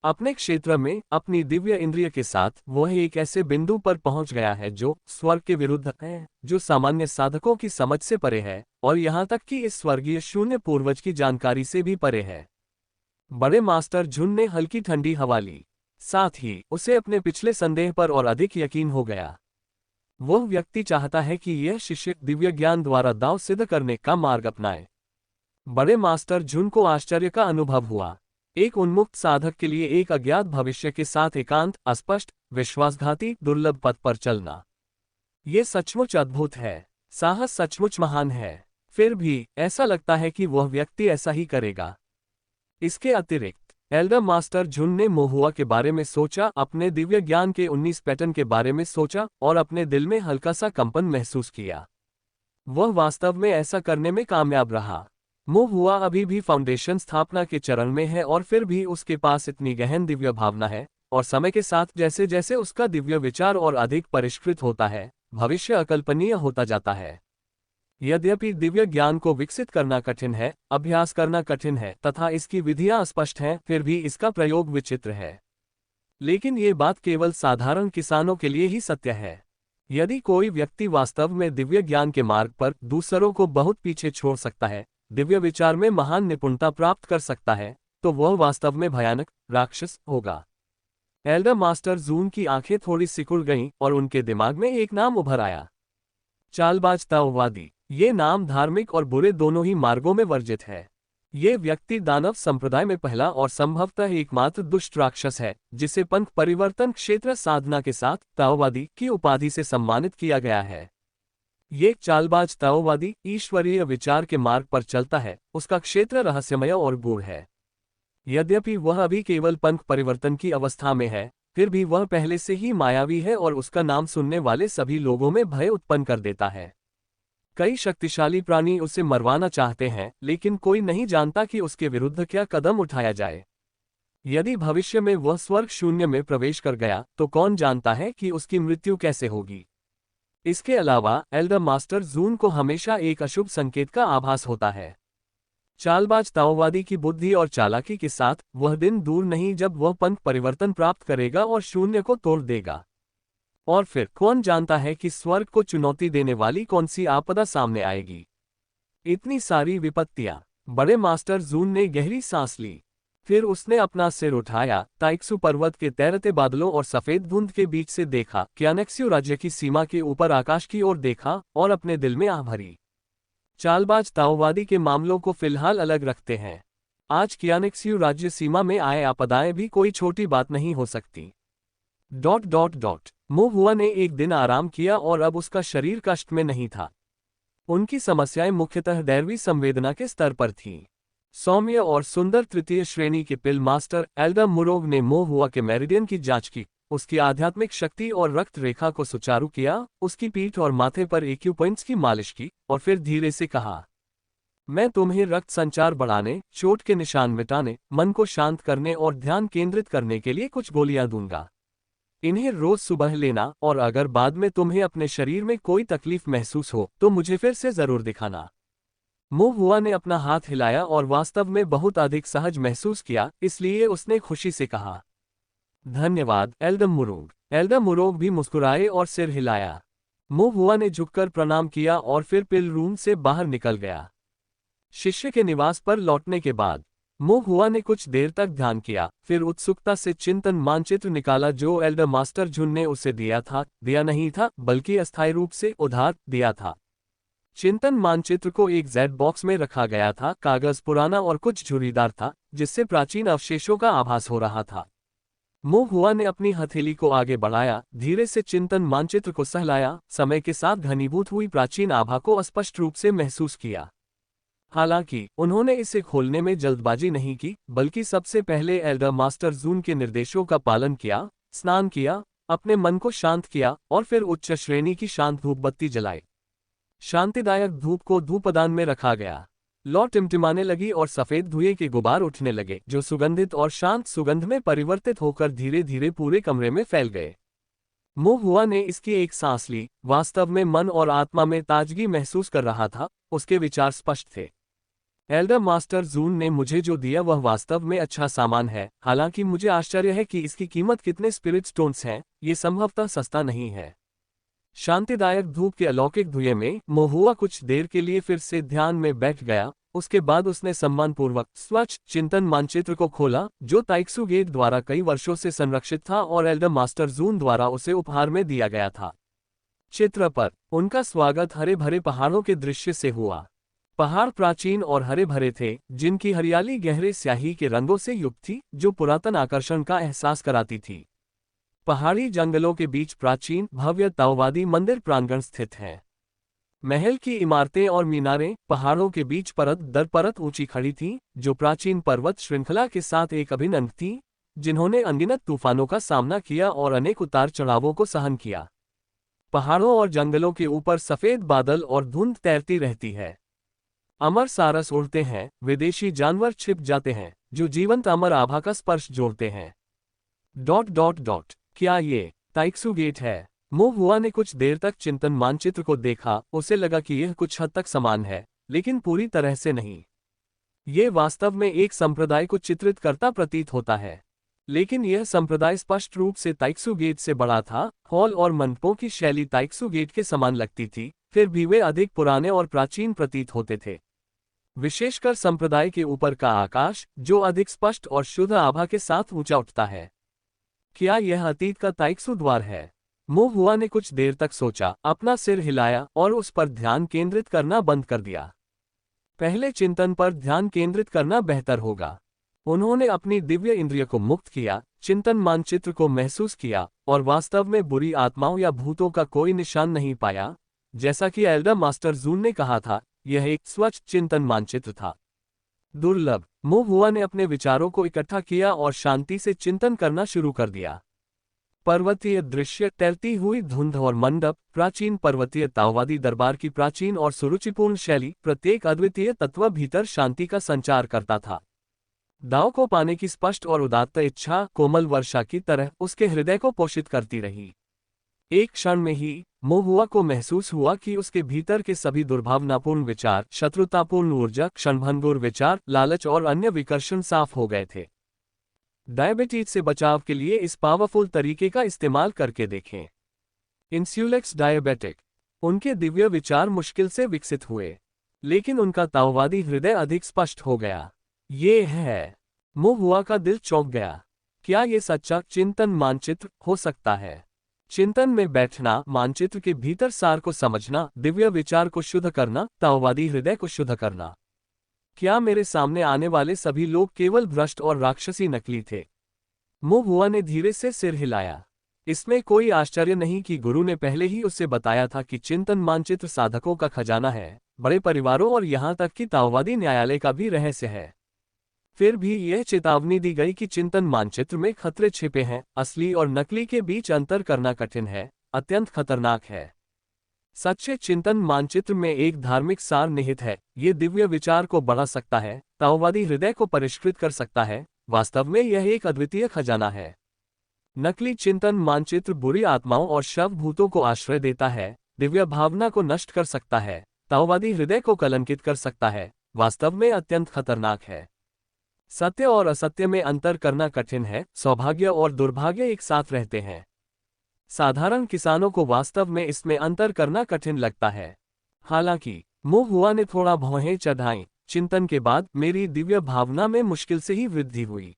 अपने क्षेत्र में अपनी दिव्य इंद्रिय के साथ वह एक ऐसे बिंदु पर पहुंच गया है जो स्वर्ग के विरुद्ध है, जो सामान्य साधकों की समझ से परे है, और यहां तक कि इस स्वर्गीय शून्य पूर्वज की जानकारी से भी परे है। बड़े मास्टर झुन ने हल्की ठंडी हवा ली, साथ ही उसे अपने पिछले संदेह पर और अधिक यकीन हो गया। वह व्यक्ति चाहता है कि यह शिष्य दिव्य ज्ञान द्वारा दांव सिद्ध करने का मार्ग अपनाए। बड़े मास्टर झुन को आश्चर्य का अनुभव हुआ। एक उन्मुक्त साधक के लिए एक अज्ञात भविष्य के साथ एकांत, अस्पष्ट, विश्वासघाती, दुर्लभ पथ पर चलना, ये सचमुच अद्भुत है। साहस सचमुच महान है। फिर भी ऐसा लगता है कि वह व्यक्ति ऐसा ही करेगा। इसके अतिरिक्त एल्डर मास्टर झुन ने मो हुआ के बारे में सोचा, अपने दिव्य ज्ञान के 19 पैटर्न के बारे में सोचा और अपने दिल में हल्का सा कंपन महसूस किया। वह वास्तव में ऐसा करने में कामयाब रहा। मो हुआ अभी भी फाउंडेशन स्थापना के चरण में है और फिर भी उसके पास इतनी गहन दिव्य भावना है, और समय के साथ जैसे जैसे उसका दिव्य विचार और अधिक परिष्कृत होता है, भविष्य अकल्पनीय होता जाता है। यद्यपि दिव्य ज्ञान को विकसित करना कठिन है, अभ्यास करना कठिन है तथा इसकी विधियां अस्पष्ट हैं, फिर भी इसका प्रयोग विचित्र है। लेकिन ये बात केवल साधारण किसानों के लिए ही सत्य है। यदि कोई व्यक्ति वास्तव में दिव्य ज्ञान के मार्ग पर दूसरों को बहुत पीछे छोड़ सकता है, दिव्य विचार में महान निपुणता प्राप्त कर सकता है, तो वह वास्तव में भयानक राक्षस होगा। एल्डर मास्टर जून की आंखें थोड़ी सिकुड़ गईं और उनके दिमाग में एक नाम उभर आया, चालबाज ताओवादी। ये नाम धार्मिक और बुरे दोनों ही मार्गों में वर्जित है। ये व्यक्ति दानव संप्रदाय में पहला और संभवतः एकमात्र दुष्ट राक्षस है जिसे पंथ परिवर्तन क्षेत्र साधना के साथ ताओवादी की उपाधि से सम्मानित किया गया है। ये चालबाज ताओवादी ईश्वरीय विचार के मार्ग पर चलता है, उसका क्षेत्र रहस्यमय और गूढ़ है। यद्यपि वह अभी केवल पंथ परिवर्तन की अवस्था में है, फिर भी वह पहले से ही मायावी है और उसका नाम सुनने वाले सभी लोगों में भय उत्पन्न कर देता है। कई शक्तिशाली प्राणी उसे मरवाना चाहते हैं, लेकिन कोई नहीं जानता कि उसके विरुद्ध क्या कदम उठाया जाए। यदि भविष्य में वह स्वर्ग शून्य में प्रवेश कर गया तो कौन जानता है कि उसकी मृत्यु कैसे होगी। इसके अलावा एल्डर मास्टर जून को हमेशा एक अशुभ संकेत का आभास होता है। चालबाज ताओवादी की बुद्धि और चालाकी के साथ वह दिन दूर नहीं जब वह पंथ परिवर्तन प्राप्त करेगा और शून्य को तोड़ देगा। और फिर कौन जानता है कि स्वर्ग को चुनौती देने वाली कौन सी आपदा सामने आएगी। इतनी सारी विपत्तियां। बड़े मास्टर जून ने गहरी सांस ली। फिर उसने अपना सिर उठाया, ताइक्सू पर्वत के तैरते बादलों और सफेद धुंध के बीच से देखा, क्यानेक्स्यू राज्य की सीमा के ऊपर आकाश की ओर देखा और अपने दिल में आह भरी। चालबाज ताओवादी के मामलों को फिलहाल अलग रखते हैं। आज क्यानेक्स्यू राज्य सीमा में आए आपदाएं भी कोई छोटी बात नहीं हो सकती। ... मो हुआ ने एक दिन आराम किया और अब उसका शरीर कष्ट में नहीं था। उनकी समस्याएं मुख्यतः दैवी संवेदना के स्तर पर थीं। सौम्य और सुंदर तृतीय श्रेणी के पिल मास्टर एल्डर मुरोव ने मो हुआ के मेरिडियन की जांच की, उसकी आध्यात्मिक शक्ति और रक्त रेखा को सुचारू किया, उसकी पीठ और माथे पर एक्यूपॉइंट्स की मालिश की और फिर धीरे से कहा, मैं तुम्हें रक्त संचार बढ़ाने, चोट के निशान मिटाने, मन को शांत करने और ध्यान केंद्रित करने के लिए कुछ गोलियां दूंगा। इन्हें रोज सुबह लेना और अगर बाद में तुम्हें अपने शरीर में कोई तकलीफ महसूस हो तो मुझे फिर से जरूर दिखाना। मो हुआ ने अपना हाथ हिलाया और वास्तव में बहुत अधिक सहज महसूस किया, इसलिए उसने खुशी से कहा, धन्यवाद एल्डर मुरोग। एल्डर मुरोग भी मुस्कुराए और सिर हिलाया। मो हुआ ने झुककर प्रणाम किया और फिर पिल रूम से बाहर निकल गया। शिष्य के निवास पर लौटने के बाद मो हुआ ने कुछ देर तक ध्यान किया, फिर उत्सुकता से चिंतन मानचित्र निकाला जो एल्डर मास्टर जुन ने उसे दिया नहीं था बल्कि अस्थायी रूप से उधार दिया था। चिंतन मानचित्र को एक जेड बॉक्स में रखा गया था। कागज पुराना और कुछ झुर्रीदार था, जिससे प्राचीन अवशेषों का आभास हो रहा था। मो हुआ ने अपनी हथेली को आगे बढ़ाया, धीरे से चिंतन मानचित्र को सहलाया, समय के साथ घनीभूत हुई प्राचीन आभा को स्पष्ट रूप से महसूस किया। हालांकि उन्होंने इसे खोलने में जल्दबाजी नहीं की, बल्कि सबसे पहले एल्डर मास्टर जून के निर्देशों का पालन किया, स्नान किया, अपने मन को शांत किया और फिर उच्च श्रेणी की शांत धूप बत्ती जलाई। शांतिदायक धूप को धूपदान में रखा गया। लौ टिमटिमाने लगी और सफेद धुएं के गुबार उठने लगे, जो सुगंधित और शांत सुगंध में परिवर्तित होकर धीरे धीरे पूरे कमरे में फैल गए। मो हुआ ने इसकी एक सांस ली। वास्तव में मन और आत्मा में ताजगी महसूस कर रहा था, उसके विचार स्पष्ट थे। एल्डर मास्टर जून ने मुझे जो दिया वह वास्तव में अच्छा सामान है, हालांकि मुझे आश्चर्य है कि इसकी कीमत कितने स्पिरिट स्टोन्स हैं, ये संभवतः सस्ता नहीं है। शांतिदायक धूप के अलौकिक धुएं में मो हुआ कुछ देर के लिए फिर से ध्यान में बैठ गया। उसके बाद उसने सम्मानपूर्वक स्वच्छ चिंतन मानचित्र को खोला, जो ताइक्सू गेट द्वारा कई वर्षों से संरक्षित था और एल्डर मास्टर जून द्वारा उसे उपहार में दिया गया था। चित्र पर उनका स्वागत हरे भरे पहाड़ों के दृश्य से हुआ। पहाड़ प्राचीन और हरे भरे थे, जिनकी हरियाली गहरे स्याही के रंगों से युक्त थी, जो पुरातन आकर्षण का एहसास कराती थी। पहाड़ी जंगलों के बीच प्राचीन भव्य ताओवादी मंदिर प्रांगण स्थित है। महल की इमारतें और मीनारें पहाड़ों के बीच परत दर परत ऊंची खड़ी थीं, जो प्राचीन पर्वत श्रृंखला के साथ एक अभिन्न थीं, जिन्होंने अनगिनत तूफानों का सामना किया और अनेक उतार चढ़ावों को सहन किया। पहाड़ों और जंगलों के ऊपर सफेद बादल और धुंध तैरती रहती है। अमर सारस उड़ते हैं, विदेशी जानवर छिप जाते हैं, जो जीवंत अमर आभा का स्पर्श जोड़ते हैं। ... क्या ये ताइक्सू गेट है? मो हुआ ने कुछ देर तक चिंतन मानचित्र को देखा। उसे लगा कि यह कुछ हद तक समान है, लेकिन पूरी तरह से नहीं। ये वास्तव में एक संप्रदाय को चित्रित करता प्रतीत होता है, लेकिन यह संप्रदाय स्पष्ट रूप से ताइक्सू गेट से बड़ा था। हॉल और मंडपों की शैली ताइक्सू गेट के समान लगती थी, फिर भी वे अधिक पुराने और प्राचीन प्रतीत होते थे। विशेषकर संप्रदाय के ऊपर का आकाश, जो अधिक स्पष्ट और शुद्ध आभा के साथ ऊंचा उठता है। क्या यह अतीत का ताइक्सू द्वार है? मो हुआ ने कुछ देर तक सोचा, अपना सिर हिलाया और उस पर ध्यान केंद्रित करना बंद कर दिया। पहले चिंतन पर ध्यान केंद्रित करना बेहतर होगा। उन्होंने अपनी दिव्य इंद्रिय को मुक्त किया, चिंतन मानचित्र को महसूस किया और वास्तव में बुरी आत्माओं या भूतों का कोई निशान नहीं पाया। जैसा कि एल्डर मास्टर जून ने कहा था, यह एक स्वच्छ चिंतन मानचित्र था। दुर्लभ। मो हुआ ने अपने विचारों को इकट्ठा किया और शांति से चिंतन करना शुरू कर दिया। पर्वतीय दृश्य, तैरती हुई धुंध और मंडप, प्राचीन पर्वतीय ताओवादी दरबार की प्राचीन और सुरुचिपूर्ण शैली, प्रत्येक अद्वितीय तत्व भीतर शांति का संचार करता था। दाव को पाने की स्पष्ट और उदात्त इच्छा कोमल वर्षा की तरह उसके हृदय को पोषित करती रही। एक क्षण में ही मोहुआ को महसूस हुआ कि उसके भीतर के सभी दुर्भावनापूर्ण विचार, शत्रुतापूर्ण ऊर्जा, क्षणभंगुर विचार, लालच और अन्य विकर्षण साफ हो गए थे। डायबिटीज से बचाव के लिए इस पावरफुल तरीके का इस्तेमाल करके देखें। इंस्यूलेक्स डायबिटिक। उनके दिव्य विचार मुश्किल से विकसित हुए, लेकिन उनका ताओवादी हृदय अधिक स्पष्ट हो गया। ये है। मोहुआ का दिल चौंक गया। क्या ये सच्चा चिंतन मानचित्र हो सकता है? चिंतन में बैठना, मानचित्र के भीतर सार को समझना, दिव्य विचार को शुद्ध करना, ताओवादी हृदय को शुद्ध करना। क्या मेरे सामने आने वाले सभी लोग केवल भ्रष्ट और राक्षसी नकली थे? मोहुआ ने धीरे से सिर हिलाया। इसमें कोई आश्चर्य नहीं कि गुरु ने पहले ही उससे बताया था कि चिंतन मानचित्र साधकों का खजाना है, बड़े परिवारों और यहां तक कि ताओवादी न्यायालय का भी रहस्य है। फिर भी यह चेतावनी दी गई कि चिंतन मानचित्र में खतरे छिपे हैं, असली और नकली के बीच अंतर करना कठिन है, अत्यंत खतरनाक है। सच्चे चिंतन मानचित्र में एक धार्मिक सार निहित है। ये दिव्य विचार को बढ़ा सकता है, ताओवादी हृदय को परिष्कृत कर सकता है। वास्तव में यह एक अद्वितीय खजाना है। नकली चिंतन मानचित्र बुरी आत्माओं और शव भूतों को आश्रय देता है, दिव्य भावना को नष्ट कर सकता है, ताओवादी हृदय को कलंकित कर सकता है, वास्तव में अत्यंत खतरनाक है। सत्य और असत्य में अंतर करना कठिन है, सौभाग्य और दुर्भाग्य एक साथ रहते हैं। साधारण किसानों को वास्तव में इसमें अंतर करना कठिन लगता है। हालांकि मोहुआ ने थोड़ा भौहें चढ़ाईं। चिंतन के बाद मेरी दिव्य भावना में मुश्किल से ही वृद्धि हुई।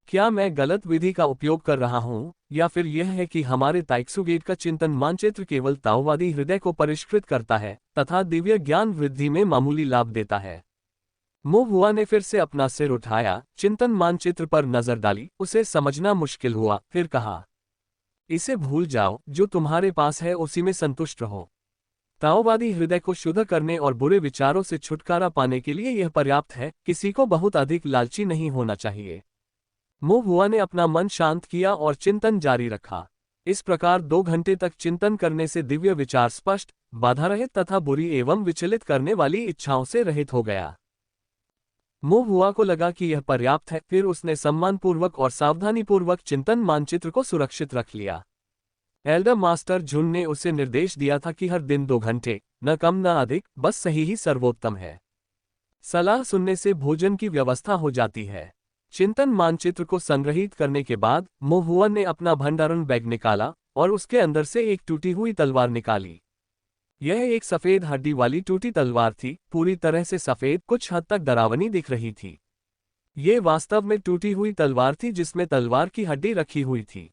क्या मैं गलत विधि का उपयोग कर रहा हूं, या फिर यह है कि हमारे ताइक्सुगेट का चिंतन मानचित्र केवल ताओवादी हृदय को परिष्कृत करता है तथा दिव्य ज्ञान वृद्धि में मामूली लाभ देता है? मोहुआ ने फिर से अपना सिर उठाया, चिंतन मानचित्र पर नजर डाली। उसे समझना मुश्किल हुआ, फिर कहा, इसे भूल जाओ। जो तुम्हारे पास है उसी में संतुष्ट रहो। ताओवादी हृदय को शुद्ध करने और बुरे विचारों से छुटकारा पाने के लिए यह पर्याप्त है, किसी को बहुत अधिक लालची नहीं होना चाहिए। मोहुआ ने अपना मन शांत किया और चिंतन जारी रखा। इस प्रकार 2 घंटे तक चिंतन करने से दिव्य विचार स्पष्ट, बाधा रहित तथा बुरी एवं विचलित करने वाली इच्छाओं से रहित हो गया। मोहुआ को लगा कि यह पर्याप्त है। फिर उसने सम्मानपूर्वक और सावधानीपूर्वक चिंतन मानचित्र को सुरक्षित रख लिया। एल्डर मास्टर झुन ने उसे निर्देश दिया था कि हर दिन 2 घंटे, न कम न अधिक, बस सही ही सर्वोत्तम है। सलाह सुनने से भोजन की व्यवस्था हो जाती है। चिंतन मानचित्र को संग्रहित करने के बाद मोहुआ ने अपना भंडारण बैग निकाला और उसके अंदर से एक टूटी हुई तलवार निकाली। यह एक सफेद हड्डी वाली टूटी तलवार थी, पूरी तरह से सफेद, कुछ हद तक डरावनी दिख रही थी। ये वास्तव में टूटी हुई तलवार थी जिसमें तलवार की हड्डी रखी हुई थी।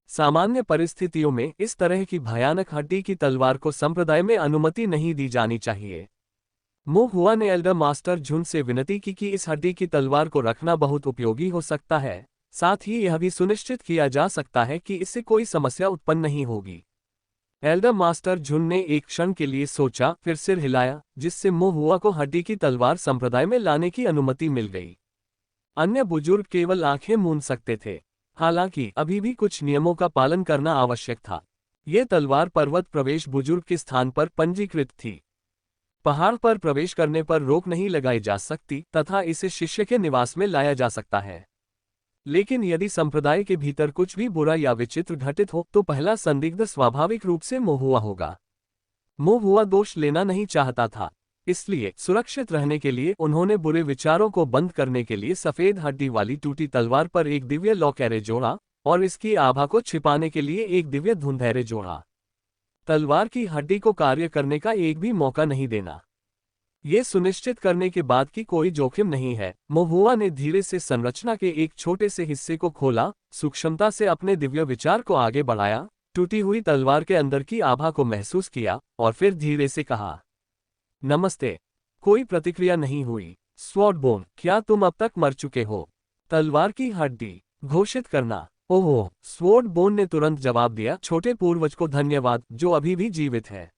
सामान्य परिस्थितियों में इस तरह की भयानक हड्डी की तलवार को संप्रदाय में अनुमति नहीं दी जानी चाहिए। मोहुआ ने एल्डर मास्टर झुन से विनती की कि इस हड्डी की तलवार को रखना बहुत उपयोगी हो सकता है, साथ ही यह भी सुनिश्चित किया जा सकता है कि इससे कोई समस्या उत्पन्न नहीं होगी। एल्डर मास्टर झुन ने एक क्षण के लिए सोचा, फिर सिर हिलाया, जिससे मोहुआ को हड्डी की तलवार संप्रदाय में लाने की अनुमति मिल गई। अन्य बुजुर्ग केवल आंखें मूंद सकते थे। हालांकि अभी भी कुछ नियमों का पालन करना आवश्यक था। यह तलवार पर्वत प्रवेश बुजुर्ग के स्थान पर पंजीकृत थी। पहाड़ पर प्रवेश करने पर रोक नहीं लगाई जा सकती तथा इसे शिष्य के निवास में लाया जा सकता है। लेकिन यदि संप्रदाय के भीतर कुछ भी बुरा या विचित्र घटित हो तो पहला संदिग्ध स्वाभाविक रूप से मोहुआ होगा। मोहुआ दोष लेना नहीं चाहता था, इसलिए सुरक्षित रहने के लिए उन्होंने बुरे विचारों को बंद करने के लिए सफेद हड्डी वाली टूटी तलवार पर एक दिव्य लौकेरे जोड़ा और इसकी आभा को छिपाने के लिए एक दिव्य धुंधेरे जोड़ा। तलवार की हड्डी को कार्य करने का एक भी मौका नहीं देना। ये सुनिश्चित करने के बाद कि कोई जोखिम नहीं है, मोहुआ ने धीरे से संरचना के एक छोटे से हिस्से को खोला, सूक्ष्मता से अपने दिव्य विचार को आगे बढ़ाया, टूटी हुई तलवार के अंदर की आभा को महसूस किया और फिर धीरे से कहा, नमस्ते। कोई प्रतिक्रिया नहीं हुई। स्वॉर्डबोन, क्या तुम अब तक मर चुके हो? तलवार की हड्डी घोषित करना। ओह, स्वॉर्डबोन ने तुरंत जवाब दिया, छोटे पूर्वज को धन्यवाद जो अभी भी जीवित है।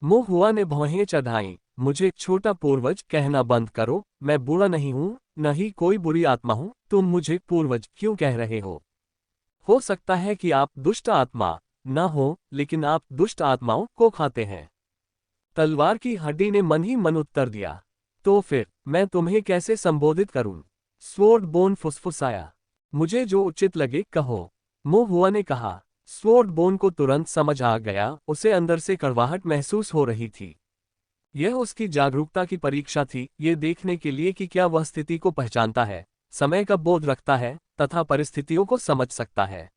मोहुआ ने भौहें चढ़ाईं। मुझे छोटा पूर्वज कहना बंद करो। मैं बुरा नहीं हूं, न ही कोई बुरी आत्मा हूं। तुम मुझे पूर्वज क्यों कह रहे हो सकता है कि आप दुष्ट आत्मा न हो, लेकिन आप दुष्ट आत्माओं को खाते हैं। तलवार की हड्डी ने मन ही मन उत्तर दिया। तो फिर मैं तुम्हें कैसे संबोधित करूं? स्वॉर्ड बोन फुसफुसाया। मुझे जो उचित लगे कहो, मो हुआ ने कहा। स्वॉर्ड बोन को तुरंत समझ आ गया, उसे अंदर से कड़वाहट महसूस हो रही थी। यह उसकी जागरूकता की परीक्षा थी, ये देखने के लिए कि क्या वह स्थिति को पहचानता है, समय का बोध रखता है तथा परिस्थितियों को समझ सकता है।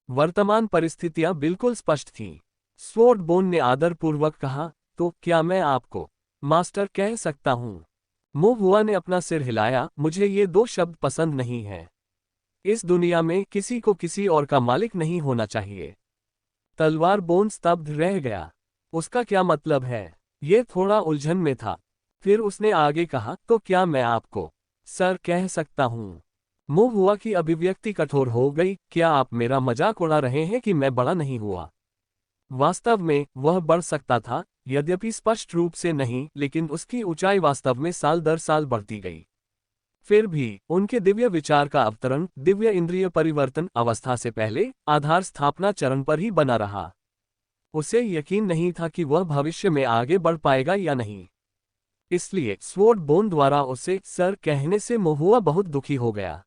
वर्तमान परिस्थितियां बिल्कुल स्पष्ट थीं। स्वॉर्ड बोन ने आदरपूर्वक कहा, तो क्या मैं आपको मास्टर कह सकता हूं? मो हुआ ने अपना सिर हिलाया, मुझे ये दो शब्द पसंद नहीं हैं। इस दुनिया में किसी को किसी और का मालिक नहीं होना चाहिए। तलवार बोन स्तब्ध रह गया। उसका क्या मतलब है? ये थोड़ा उलझन में था। फिर उसने आगे कहा, तो क्या मैं आपको सर कह सकता हूं? मो हुआ की अभिव्यक्ति कठोर हो गई, क्या आप मेरा मजाक उड़ा रहे हैं कि मैं बड़ा नहीं हुआ? वास्तव में वह बढ़ सकता था, यद्यपि स्पष्ट रूप से नहीं, लेकिन उसकी ऊंचाई वास्तव में साल दर साल बढ़ती गई। फिर भी उनके दिव्य विचार का अवतरण दिव्य इंद्रिय परिवर्तन अवस्था से पहले आधार स्थापना चरण पर ही बना रहा। उसे यकीन नहीं था कि वह भविष्य में आगे बढ़ पाएगा या नहीं। इसलिए स्वॉर्ड बोन द्वारा उसे सर कहने से मोहुआ बहुत दुखी हो गया।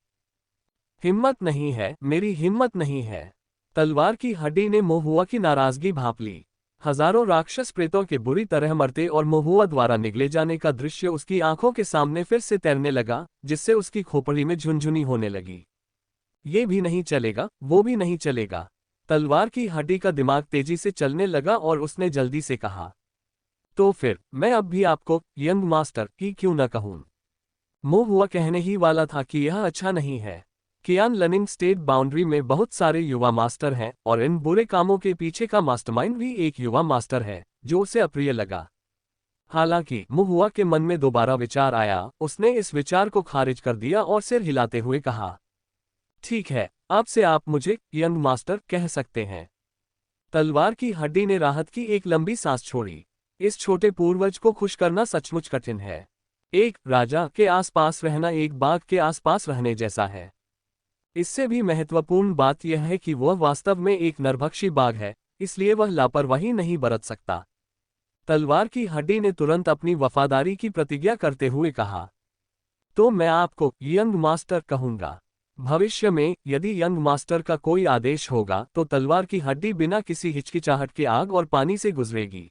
हिम्मत नहीं है, मेरी हिम्मत नहीं है। तलवार की हड्डी ने मोहुआ की नाराजगी भांप ली। हजारों राक्षस प्रेतों के बुरी तरह मरते और मोहुआ द्वारा निगले जाने का दृश्य उसकी आंखों के सामने फिर से तैरने लगा, जिससे उसकी खोपड़ी में झुनझुनी होने लगी। ये भी नहीं चलेगा, वो भी नहीं चलेगा। तलवार की हड्डी का दिमाग तेजी से चलने लगा और उसने जल्दी से कहा, तो फिर मैं अब भी आपको यंग मास्टर की क्यों न कहूं? मोहुआ कहने ही वाला था कि यह अच्छा नहीं है। कियान लनिंग स्टेट बाउंड्री में बहुत सारे युवा मास्टर हैं और इन बुरे कामों के पीछे का मास्टरमाइंड भी एक युवा मास्टर है, जो उसे अप्रिय लगा। हालांकि मोहुआ के मन में दोबारा विचार आया, उसने इस विचार को खारिज कर दिया और सिर हिलाते हुए कहा, ठीक है, अब से आप मुझे यंग मास्टर कह सकते हैं। तलवार की हड्डी ने राहत की एक लंबी सांस छोड़ी। इस छोटे पूर्वज को खुश करना सचमुच कठिन है। एक राजा के आसपास रहना एक बाघ के आसपास रहने जैसा है। इससे भी महत्वपूर्ण बात यह है कि वह वास्तव में एक नरभक्षी बाघ है, इसलिए वह लापरवाही नहीं बरत सकता। तलवार की हड्डी ने तुरंत अपनी वफादारी की प्रतिज्ञा करते हुए कहा, तो मैं आपको यंग मास्टर कहूंगा। भविष्य में यदि यंग मास्टर का कोई आदेश होगा तो तलवार की हड्डी बिना किसी हिचकिचाहट के आग और पानी से गुजरेगी।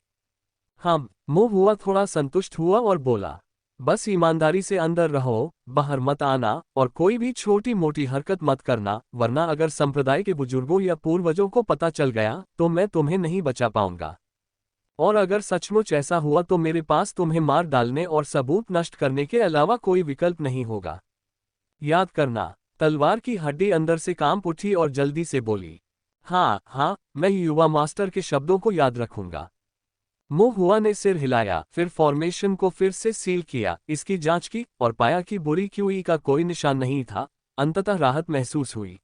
मो हुआ थोड़ा संतुष्ट हुआ और बोला, बस ईमानदारी से अंदर रहो, बाहर मत आना और कोई भी छोटी मोटी हरकत मत करना, वरना अगर संप्रदाय के बुजुर्गों या पूर्वजों को पता चल गया तो मैं तुम्हें नहीं बचा पाऊंगा। और अगर सचमुच ऐसा हुआ तो मेरे पास तुम्हें मार डालने और सबूत नष्ट करने के अलावा कोई विकल्प नहीं होगा। याद करना। तलवार की हड्डी अंदर से कांप उठी और जल्दी से बोली, हाँ, मैं युवा मास्टर के शब्दों को याद रखूंगा। मो हुआ ने सिर हिलाया, फिर फॉर्मेशन को फिर से सील किया, इसकी जांच की और पाया कि बुरी क्यूई का कोई निशान नहीं था। अंततः राहत महसूस हुई।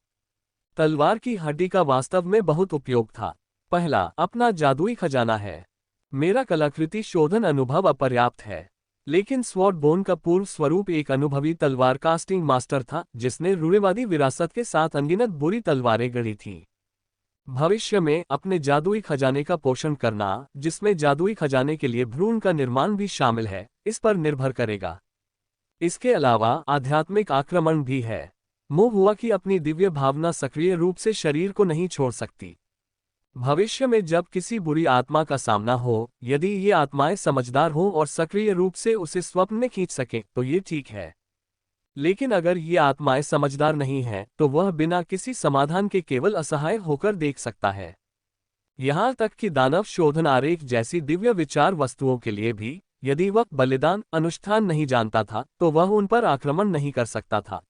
तलवार की हड्डी का वास्तव में बहुत उपयोग था। पहला, अपना जादुई खजाना है। मेरा कलाकृति शोधन अनुभव अपर्याप्त है, लेकिन स्वॉर्ड बोन का पूर्व स्वरूप एक अनुभवी तलवार कास्टिंग मास्टर था, जिसने रूढ़िवादी विरासत के साथ अनगिनत बुरी तलवारें गढ़ी थीं। भविष्य में अपने जादुई खजाने का पोषण करना, जिसमें जादुई खजाने के लिए भ्रूण का निर्माण भी शामिल है, इस पर निर्भर करेगा। इसके अलावा आध्यात्मिक आक्रमण भी है। मो हुआ की अपनी दिव्य भावना सक्रिय रूप से शरीर को नहीं छोड़ सकती। भविष्य में जब किसी बुरी आत्मा का सामना हो, यदि ये आत्माएं समझदार हों और सक्रिय रूप से उसे स्वप्न में खींच सकें तो ये ठीक है। लेकिन अगर ये आत्माएं समझदार नहीं हैं, तो वह बिना किसी समाधान के केवल असहाय होकर देख सकता है। यहाँ तक कि दानव शोधन आरेख जैसी दिव्य विचार वस्तुओं के लिए भी, यदि वह बलिदान अनुष्ठान नहीं जानता था तो वह उन पर आक्रमण नहीं कर सकता था।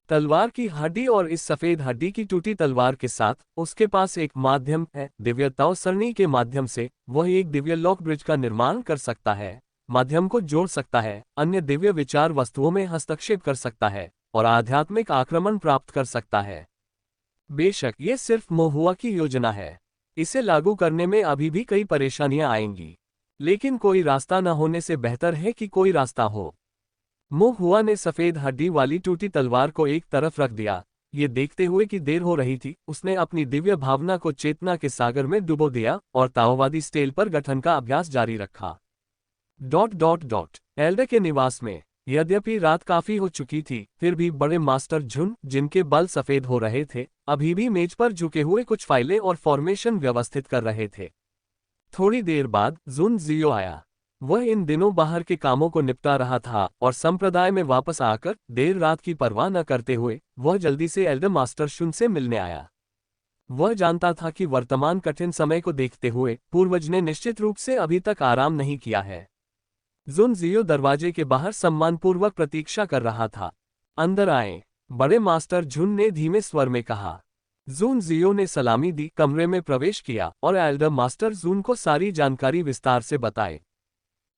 तलवार की हड्डी और इस सफेद हड्डी की टूटी तलवार के साथ उसके पास एक माध्यम है। दिव्य ताव सरणी के माध्यम से वह एक दिव्य लॉक ब्रिज का निर्माण कर सकता है, माध्यम को जोड़ सकता है, अन्य दिव्य विचार वस्तुओं में हस्तक्षेप कर सकता है और आध्यात्मिक आक्रमण प्राप्त कर सकता है। बेशक ये सिर्फ मो हुआ की योजना है। इसे लागू करने में अभी भी कई परेशानियां आएंगी, लेकिन कोई रास्ता न होने से बेहतर है कि कोई रास्ता हो। मो हुआ ने सफेद हड्डी वाली टूटी तलवार को एक तरफ रख दिया। ये देखते हुए कि देर हो रही थी, उसने अपनी दिव्य भावना को चेतना के सागर में डुबो दिया और ताओवादी स्टेल पर गठन का अभ्यास जारी रखा। एल्डर के निवास में यद्यपि रात काफी हो चुकी थी, फिर भी बड़े मास्टर झुन, जिनके बाल सफेद हो रहे थे, अभी भी मेज पर झुके हुए कुछ फाइलें और फॉर्मेशन व्यवस्थित कर रहे थे। थोड़ी देर बाद जुन जियो आया। वह इन दिनों बाहर के कामों को निपटा रहा था और संप्रदाय में वापस आकर देर रात की परवाह न करते हुए वह जल्दी से एल्डर मास्टर शुन से मिलने आया। वह जानता था कि वर्तमान कठिन समय को देखते हुए पूर्वज ने निश्चित रूप से अभी तक आराम नहीं किया है। जुन जियो दरवाजे के बाहर सम्मानपूर्वक प्रतीक्षा कर रहा था। अंदर आए, बड़े मास्टर झुन ने धीमे स्वर में कहा। जून जियो ने सलामी दी, कमरे में प्रवेश किया और एल्डर मास्टर जून को सारी जानकारी विस्तार से बताए।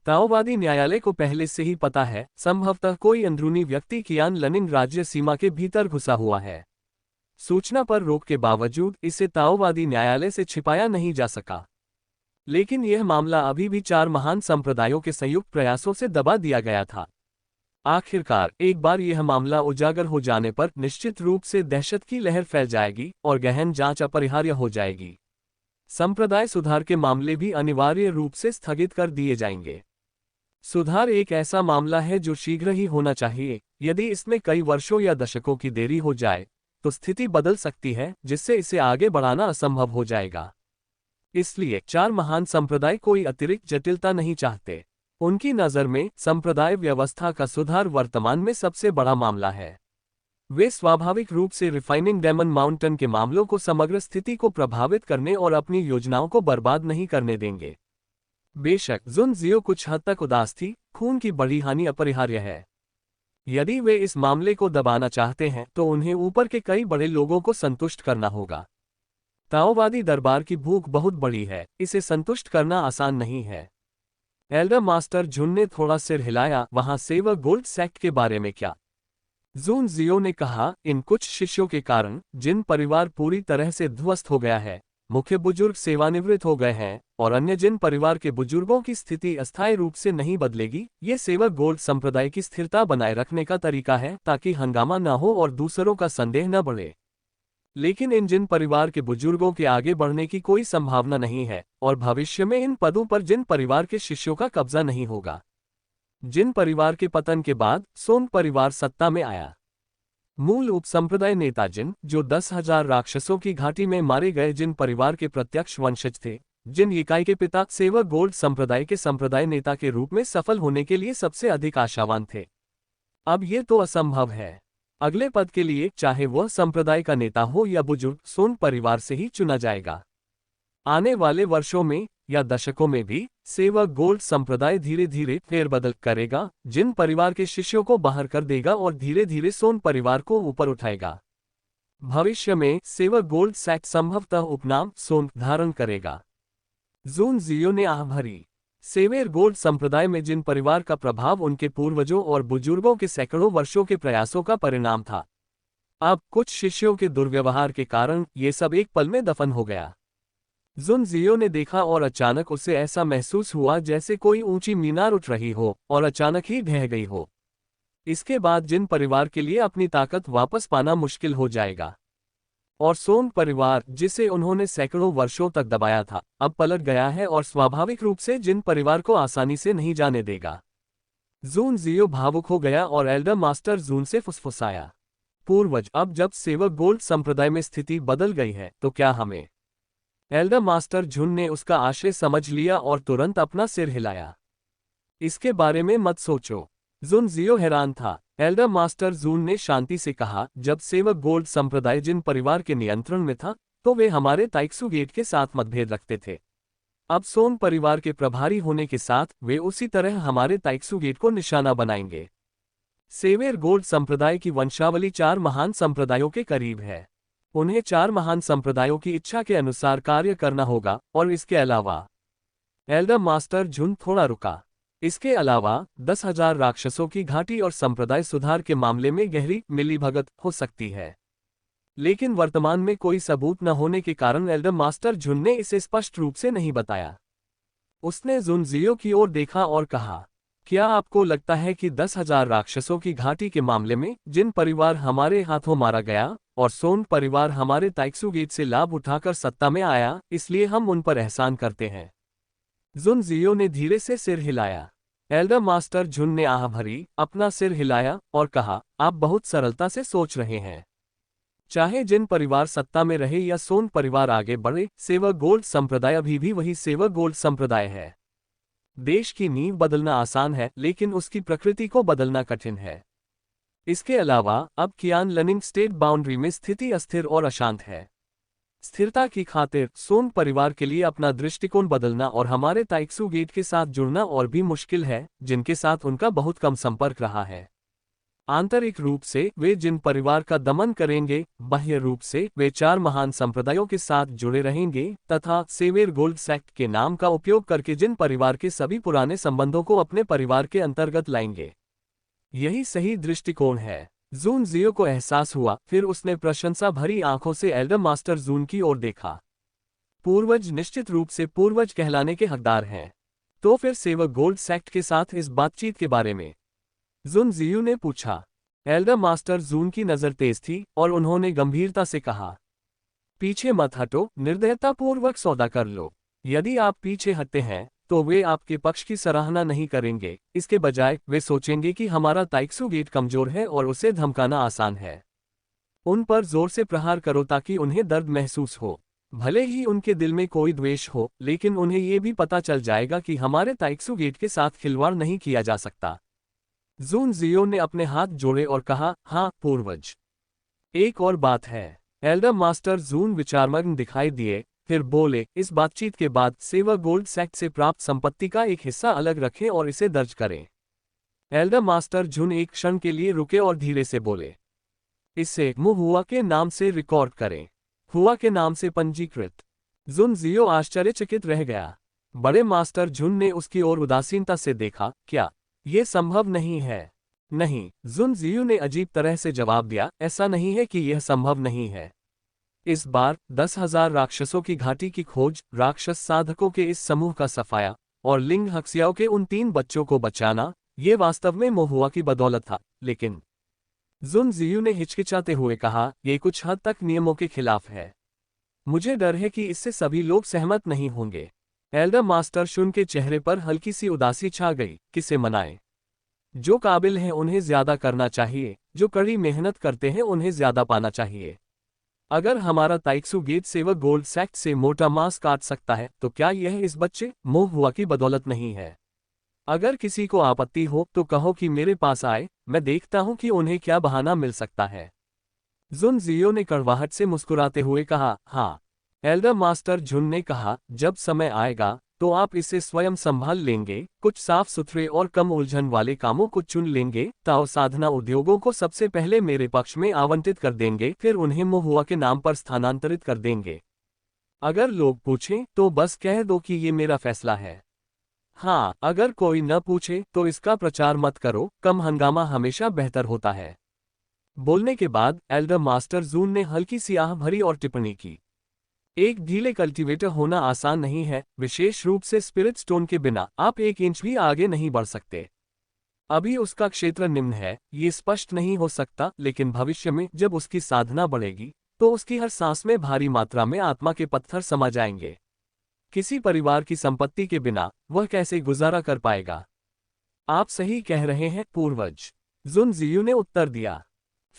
ताओवादी न्यायालय को पहले से ही पता है, संभवतः कोई अंदरूनी व्यक्ति कियान लनिंग राज्य सीमा के भीतर घुसा हुआ है। सूचना पर रोक के बावजूद इसे ताओवादी न्यायालय से छिपाया नहीं जा सका। लेकिन यह मामला अभी भी 4 महान संप्रदायों के संयुक्त प्रयासों से दबा दिया गया था। आखिरकार एक बार यह मामला उजागर हो जाने पर निश्चित रूप से दहशत की लहर फैल जाएगी और गहन जांच अपरिहार्य हो जाएगी। संप्रदाय सुधार के मामले भी अनिवार्य रूप से स्थगित कर दिए जाएंगे। सुधार एक ऐसा मामला है जो शीघ्र ही होना चाहिए। यदि इसमें कई वर्षों या दशकों की देरी हो जाए तो स्थिति बदल सकती है, जिससे इसे आगे बढ़ाना असंभव हो जाएगा। इसलिए 4 महान संप्रदाय कोई अतिरिक्त जटिलता नहीं चाहते। उनकी नज़र में संप्रदाय व्यवस्था का सुधार वर्तमान में सबसे बड़ा मामला है। वे स्वाभाविक रूप से रिफाइनिंग डेमन माउंटेन के मामलों को समग्र स्थिति को प्रभावित करने और अपनी योजनाओं को बर्बाद नहीं करने देंगे। बेशक जुन जियो कुछ हद तक उदास थी, खून की बड़ी हानि अपरिहार्य है। यदि वे इस मामले को दबाना चाहते हैं तो उन्हें ऊपर के कई बड़े लोगों को संतुष्ट करना होगा। ताओवादी दरबार की भूख बहुत बड़ी है, इसे संतुष्ट करना आसान नहीं है। एल्डर मास्टर झुन ने थोड़ा सिर हिलाया। वहां सेवक गोल्ड सेक्ट के बारे में क्या? जून जियो ने कहा, इन कुछ शिष्यों के कारण जिन परिवार पूरी तरह से ध्वस्त हो गया है, मुख्य बुजुर्ग सेवानिवृत्त हो गए हैं और अन्य जिन परिवार के बुजुर्गों की स्थिति अस्थायी रूप से नहीं बदलेगी, ये सेवक गोल्ड संप्रदाय की स्थिरता बनाए रखने का तरीका है ताकि हंगामा न हो और दूसरों का संदेह न बढ़े। लेकिन इन जिन परिवार के बुजुर्गों के आगे बढ़ने की कोई संभावना नहीं है और भविष्य में इन पदों पर जिन परिवार के शिष्यों का कब्जा नहीं होगा। जिन परिवार के पतन के बाद सोंग परिवार सत्ता में आया, मूल उपसंप्रदाय नेता जिन, जो 10,000 राक्षसों की घाटी में मारे गए जिन परिवार के प्रत्यक्ष वंशज थे, जिन इकाई के पिता सेवक गोल्ड संप्रदाय के संप्रदाय नेता के रूप में सफल होने के लिए सबसे अधिक आशावान थे। अब ये तो असंभव है। अगले पद के लिए चाहे वह संप्रदाय का नेता हो या बुजुर्ग, सोन परिवार से ही चुना जाएगा। आने वाले वर्षों में या दशकों में भी सेवक गोल्ड संप्रदाय धीरे धीरे फेरबदल करेगा, जिन परिवार के शिष्यों को बाहर कर देगा और धीरे धीरे सोन परिवार को ऊपर उठाएगा। भविष्य में सेवक गोल्ड सेक्ट संभवतः उपनाम सोन धारण करेगा। जून जियो ने आह भरी। सेवेर गोल्ड संप्रदाय में जिन परिवार का प्रभाव उनके पूर्वजों और बुजुर्गों के सैकड़ों वर्षों के प्रयासों का परिणाम था, अब कुछ शिष्यों के दुर्व्यवहार के कारण ये सब एक पल में दफन हो गया। जुन जियो ने देखा और अचानक उसे ऐसा महसूस हुआ जैसे कोई ऊंची मीनार उठ रही हो और अचानक ही ढह गई हो। इसके बाद जिन परिवार के लिए अपनी ताकत वापस पाना मुश्किल हो जाएगा और सोंग परिवार, जिसे उन्होंने सैकड़ों वर्षों तक दबाया था, अब पलट गया है और स्वाभाविक रूप से जिन परिवार को आसानी से नहीं जाने देगा। जून जियो भावुक हो गया और एल्डर मास्टर जून से फुसफुसाया, पूर्वज, अब जब सेवक गोल्ड संप्रदाय में स्थिति बदल गई है तो क्या हमें? एल्डर मास्टर झुन ने उसका आशय समझ लिया और तुरंत अपना सिर हिलाया। इसके बारे में मत सोचो। जुन जियो हैरान था। एल्डर मास्टर जून ने शांति से कहा, जब सेवक गोल्ड संप्रदाय जिन परिवार के नियंत्रण में था तो वे हमारे ताइक्सू गेट के साथ मतभेद रखते थे। अब सोन परिवार के प्रभारी होने के साथ वे उसी तरह हमारे ताइक्सू गेट को निशाना बनाएंगे। सेवेर गोल्ड संप्रदाय की वंशावली 4 महान संप्रदायों के करीब है। उन्हें 4 महान संप्रदायों की इच्छा के अनुसार कार्य करना होगा और इसके अलावा एल्डर मास्टर झुन थोड़ा रुका। इसके अलावा 10,000 राक्षसों की घाटी और संप्रदाय सुधार के मामले में गहरी मिलीभगत हो सकती है, लेकिन वर्तमान में कोई सबूत न होने के कारण एल्डर मास्टर झुन ने इसे स्पष्ट रूप से नहीं बताया। उसने जुन जियो की ओर देखा और कहा, क्या आपको लगता है कि 10,000 राक्षसों की घाटी के मामले में जिन परिवार हमारे हाथों मारा गया और सोन परिवार हमारे ताइक्सू गेट से लाभ उठाकर सत्ता में आया, इसलिए हम उन पर एहसान करते हैं? जुन जियो ने धीरे से सिर हिलाया। एल्डर मास्टर झुन ने आह भरी, अपना सिर हिलाया और कहा, आप बहुत सरलता से सोच रहे हैं। चाहे जिन परिवार सत्ता में रहे या सोन परिवार आगे बढ़े, सेवक गोल्ड संप्रदाय अभी भी वही सेवक गोल्ड संप्रदाय है। देश की नींव बदलना आसान है, लेकिन उसकी प्रकृति को बदलना कठिन है। इसके अलावा अब कियान लनिंग स्टेट बाउंड्री में स्थिति अस्थिर और अशांत है। स्थिरता की खातिर सोन परिवार के लिए अपना दृष्टिकोण बदलना और हमारे ताइक्सू गेट के साथ जुड़ना और भी मुश्किल है, जिनके साथ उनका बहुत कम संपर्क रहा है। आंतरिक रूप से वे जिन परिवार का दमन करेंगे, बाह्य रूप से वे 4 महान संप्रदायों के साथ जुड़े रहेंगे तथा सेवेर गोल्ड सेक्ट के नाम का उपयोग करके जिन परिवार के सभी पुराने संबंधों को अपने परिवार के अंतर्गत लाएंगे। यही सही दृष्टिकोण है। जून जियो को एहसास हुआ, फिर उसने प्रशंसा भरी आंखों से एल्डर मास्टर जून की ओर देखा। पूर्वज निश्चित रूप से पूर्वज कहलाने के हकदार हैं। तो फिर सेवक गोल्ड सेक्ट के साथ इस बातचीत के बारे में जुन जियू ने पूछा। एल्डर मास्टर जून की नजर तेज थी और उन्होंने गंभीरता से कहा, पीछे मत हटो, निर्दयतापूर्वक सौदा कर लो। यदि आप पीछे हटते हैं तो वे आपके पक्ष की सराहना नहीं करेंगे, इसके बजाय वे सोचेंगे कि हमारा ताइक्सू गेट कमजोर है और उसे धमकाना आसान है। उन पर जोर से प्रहार करो ताकि उन्हें दर्द महसूस हो। भले ही उनके दिल में कोई द्वेष हो, लेकिन उन्हें ये भी पता चल जाएगा कि हमारे ताइक्सू गेट के साथ खिलवाड़ नहीं किया जा सकता। जून जियो ने अपने हाथ जोड़े और कहा, हाँ पूर्वज। एक और बात है। एल्डर मास्टर जून विचारमग्न दिखाई दिए, फिर बोले, इस बातचीत के बाद सेवक गोल्ड सेक्ट से प्राप्त संपत्ति का एक हिस्सा अलग रखें और इसे दर्ज करें। एल्डर मास्टर झुन एक क्षण के लिए रुके और धीरे से बोले, इसे मुह हुआ के नाम से रिकॉर्ड करें। हुआ के नाम से पंजीकृत। जुन जियो आश्चर्यचकित रह गया। बड़े मास्टर झुन ने उसकी ओर उदासीनता से देखा, क्या यह संभव नहीं है? नहीं, जुन जियो ने अजीब तरह से जवाब दिया, ऐसा नहीं है कि यह संभव नहीं है। इस बार 10,000 राक्षसों की घाटी की खोज, राक्षस साधकों के इस समूह का सफाया और लिंग हक्सियाओं के उन 3 बच्चों को बचाना, ये वास्तव में महुआ की बदौलत था। लेकिन जुन जियू ने हिचकिचाते हुए कहा, यह कुछ हद तक नियमों के खिलाफ है। मुझे डर है कि इससे सभी लोग सहमत नहीं होंगे। एल्डर मास्टर शुन के चेहरे पर हल्की सी उदासी छा गई। किसे मनाएं? जो काबिल हैं उन्हें ज्यादा करना चाहिए, जो कड़ी मेहनत करते हैं उन्हें ज्यादा पाना चाहिए। अगर हमारा ताइक्सू गेट सेवक गोल्ड सेक्ट से मोटा मांस काट सकता है, तो क्या यह इस बच्चे मोह हुआ की बदौलत नहीं है? अगर किसी को आपत्ति हो तो कहो कि मेरे पास आए, मैं देखता हूं कि उन्हें क्या बहाना मिल सकता है। जुन जियो ने कड़वाहट से मुस्कुराते हुए कहा, हाँ। एल्डर मास्टर झुन ने कहा, जब समय आएगा तो आप इसे स्वयं संभाल लेंगे, कुछ साफ सुथरे और कम उलझन वाले कामों को चुन लेंगे, ताओ साधना उद्योगों को सबसे पहले मेरे पक्ष में आवंटित कर देंगे, फिर उन्हें महुआ के नाम पर स्थानांतरित कर देंगे। अगर लोग पूछें तो बस कह दो कि ये मेरा फैसला है। हाँ, अगर कोई न पूछे तो इसका प्रचार मत करो, कम हंगामा हमेशा बेहतर होता है। बोलने के बाद एल्डर मास्टर जून ने हल्की सी आह भरी और टिप्पणी की, एक ढीले कल्टीवेटर होना आसान नहीं है, विशेष रूप से स्पिरिट स्टोन के बिना आप 1 इंच भी आगे नहीं बढ़ सकते। अभी उसका क्षेत्र निम्न है, ये स्पष्ट नहीं हो सकता, लेकिन भविष्य में जब उसकी साधना बढ़ेगी तो उसकी हर सांस में भारी मात्रा में आत्मा के पत्थर समा जाएंगे। किसी परिवार की संपत्ति के बिना वह कैसे गुजारा कर पाएगा? आप सही कह रहे हैं पूर्वज, जुन जियू ने उत्तर दिया।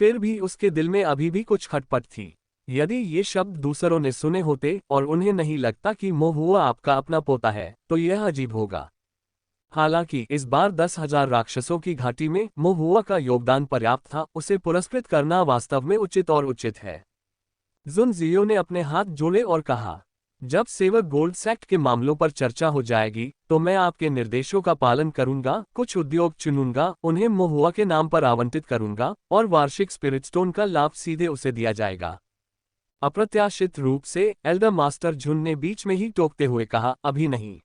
फिर भी उसके दिल में अभी भी कुछ खटपट थी। यदि ये शब्द दूसरों ने सुने होते और उन्हें नहीं लगता कि महुआ आपका अपना पोता है, तो यह अजीब होगा। हालांकि इस बार 10,000 राक्षसों की घाटी में महुआ का योगदान पर्याप्त था, उसे पुरस्कृत करना वास्तव में उचित और उचित है। जुन जियो ने अपने हाथ जोड़े और कहा, जब सेवक गोल्ड सेक्ट के मामलों पर चर्चा हो जाएगी तो मैं आपके निर्देशों का पालन करूंगा, कुछ उद्योग चुनूंगा, उन्हें महुआ के नाम पर आवंटित करूंगा और वार्षिक स्पिरिट स्टोन का लाभ सीधे उसे दिया जाएगा। अप्रत्याशित रूप से एल्डर मास्टर झुन ने बीच में ही टोकते हुए कहा, अभी नहीं।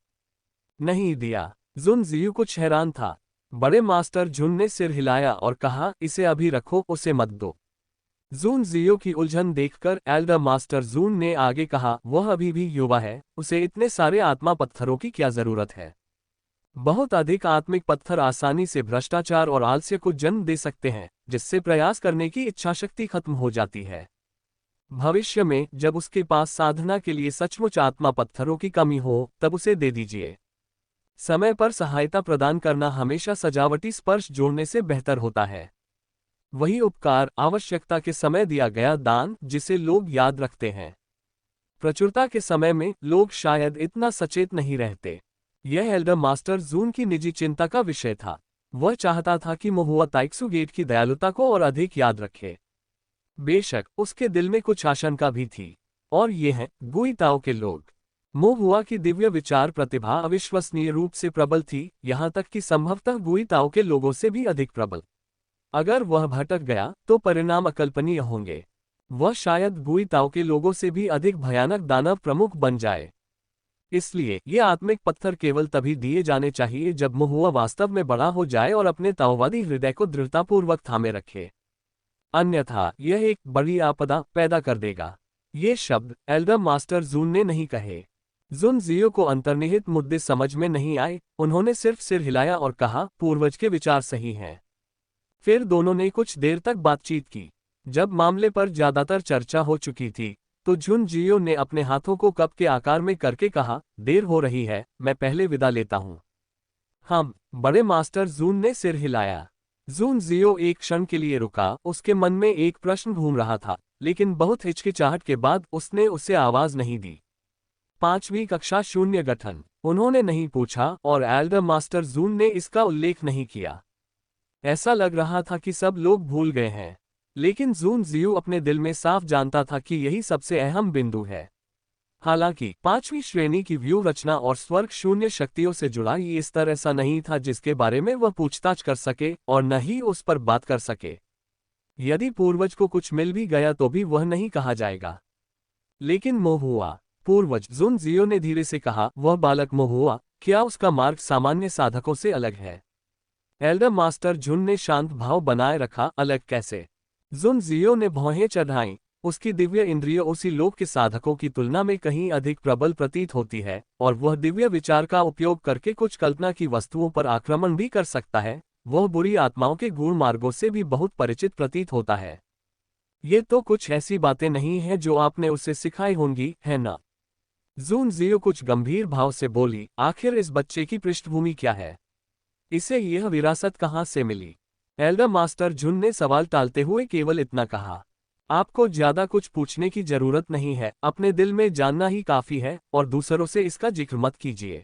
नहीं दिया। जुन जियू कुछ हैरान था। बड़े मास्टर झुन ने सिर हिलाया और कहा, इसे अभी रखो, उसे मत दो। जून जियो की उलझन देखकर एल्डर मास्टर जून ने आगे कहा, वह अभी भी युवा है, उसे इतने सारे आत्मा पत्थरों की क्या जरूरत है? बहुत अधिक आत्मिक पत्थर आसानी से भ्रष्टाचार और आलस्य को जन्म दे सकते हैं, जिससे प्रयास करने की इच्छाशक्ति खत्म हो जाती है। भविष्य में जब उसके पास साधना के लिए सचमुच आत्मा पत्थरों की कमी हो, तब उसे दे दीजिए। समय पर सहायता प्रदान करना हमेशा सजावटी स्पर्श जोड़ने से बेहतर होता है। वही उपकार, आवश्यकता के समय दिया गया दान जिसे लोग याद रखते हैं। प्रचुरता के समय में लोग शायद इतना सचेत नहीं रहते। यह एल्डर मास्टर जून की निजी चिंता का विषय था। वह चाहता था कि महुआ ताइक्सुगेट की दयालुता को और अधिक याद रखे। बेशक उसके दिल में कुछ आशंका भी थी, और ये हैं गुइताओ के लोग। महुआ की दिव्य विचार प्रतिभा अविश्वसनीय रूप से प्रबल थी, यहाँ तक कि संभवतः गुइताओ के लोगों से भी अधिक प्रबल। अगर वह भटक गया तो परिणाम अकल्पनीय होंगे। वह शायद गुइताओ के लोगों से भी अधिक भयानक दानव प्रमुख बन जाए। इसलिए ये आत्मिक पत्थर केवल तभी दिए जाने चाहिए जब महुआ वास्तव में बड़ा हो जाए और अपने ताओवादी हृदय को दृढ़तापूर्वक थामे रखे। अन्यथा यह एक बड़ी आपदा पैदा कर देगा। ये शब्द एल्डर मास्टर जून ने नहीं कहे। जुन जियो को अंतर्निहित मुद्दे समझ में नहीं आए। उन्होंने सिर्फ सिर हिलाया और कहा, पूर्वज के विचार सही हैं। फिर दोनों ने कुछ देर तक बातचीत की। जब मामले पर ज्यादातर चर्चा हो चुकी थी तो जुन जियो ने अपने हाथों को कप के आकार में करके कहा, देर हो रही है, मैं पहले विदा लेता हूं। हम बड़े मास्टर जून ने सिर हिलाया। जून जियो एक क्षण के लिए रुका। उसके मन में एक प्रश्न घूम रहा था, लेकिन बहुत हिचकिचाहट के बाद उसने उसे आवाज नहीं दी। 5वीं कक्षा शून्य गठन। उन्होंने नहीं पूछा और एल्डर मास्टर जून ने इसका उल्लेख नहीं किया। ऐसा लग रहा था कि सब लोग भूल गए हैं, लेकिन जून जियो अपने दिल में साफ जानता था कि यही सबसे अहम बिंदु है। हालांकि 5वीं श्रेणी की व्यू रचना और स्वर्ग शून्य शक्तियों से जुड़ा ये स्तर ऐसा नहीं था जिसके बारे में वह पूछताछ कर सके और न ही उस पर बात कर सके। यदि पूर्वज को कुछ मिल भी गया तो भी वह नहीं कहा जाएगा। लेकिन महुआ पूर्वज, जुन जियो ने धीरे से कहा, वह बालक महुआ, क्या उसका मार्ग सामान्य साधकों से अलग है? एल्डर मास्टर जुन ने शांत भाव बनाए रखा, अलग कैसे? जुन जियो ने भौहें चढ़ाईं। उसकी दिव्य इंद्रिय उसी लोक के साधकों की तुलना में कहीं अधिक प्रबल प्रतीत होती है, और वह दिव्य विचार का उपयोग करके कुछ कल्पना की वस्तुओं पर आक्रमण भी कर सकता है। वह बुरी आत्माओं के गूढ़ मार्गों से भी बहुत परिचित प्रतीत होता है। ये तो कुछ ऐसी बातें नहीं हैं जो आपने उसे सिखाई होंगी, है ना? जून जियो कुछ गंभीर भाव से बोली, आखिर इस बच्चे की पृष्ठभूमि क्या है? इसे यह विरासत कहाँ से मिली? एल्डर मास्टर जुन ने सवाल टालते हुए केवल इतना कहा, आपको ज्यादा कुछ पूछने की जरूरत नहीं है, अपने दिल में जानना ही काफी है, और दूसरों से इसका जिक्र मत कीजिए।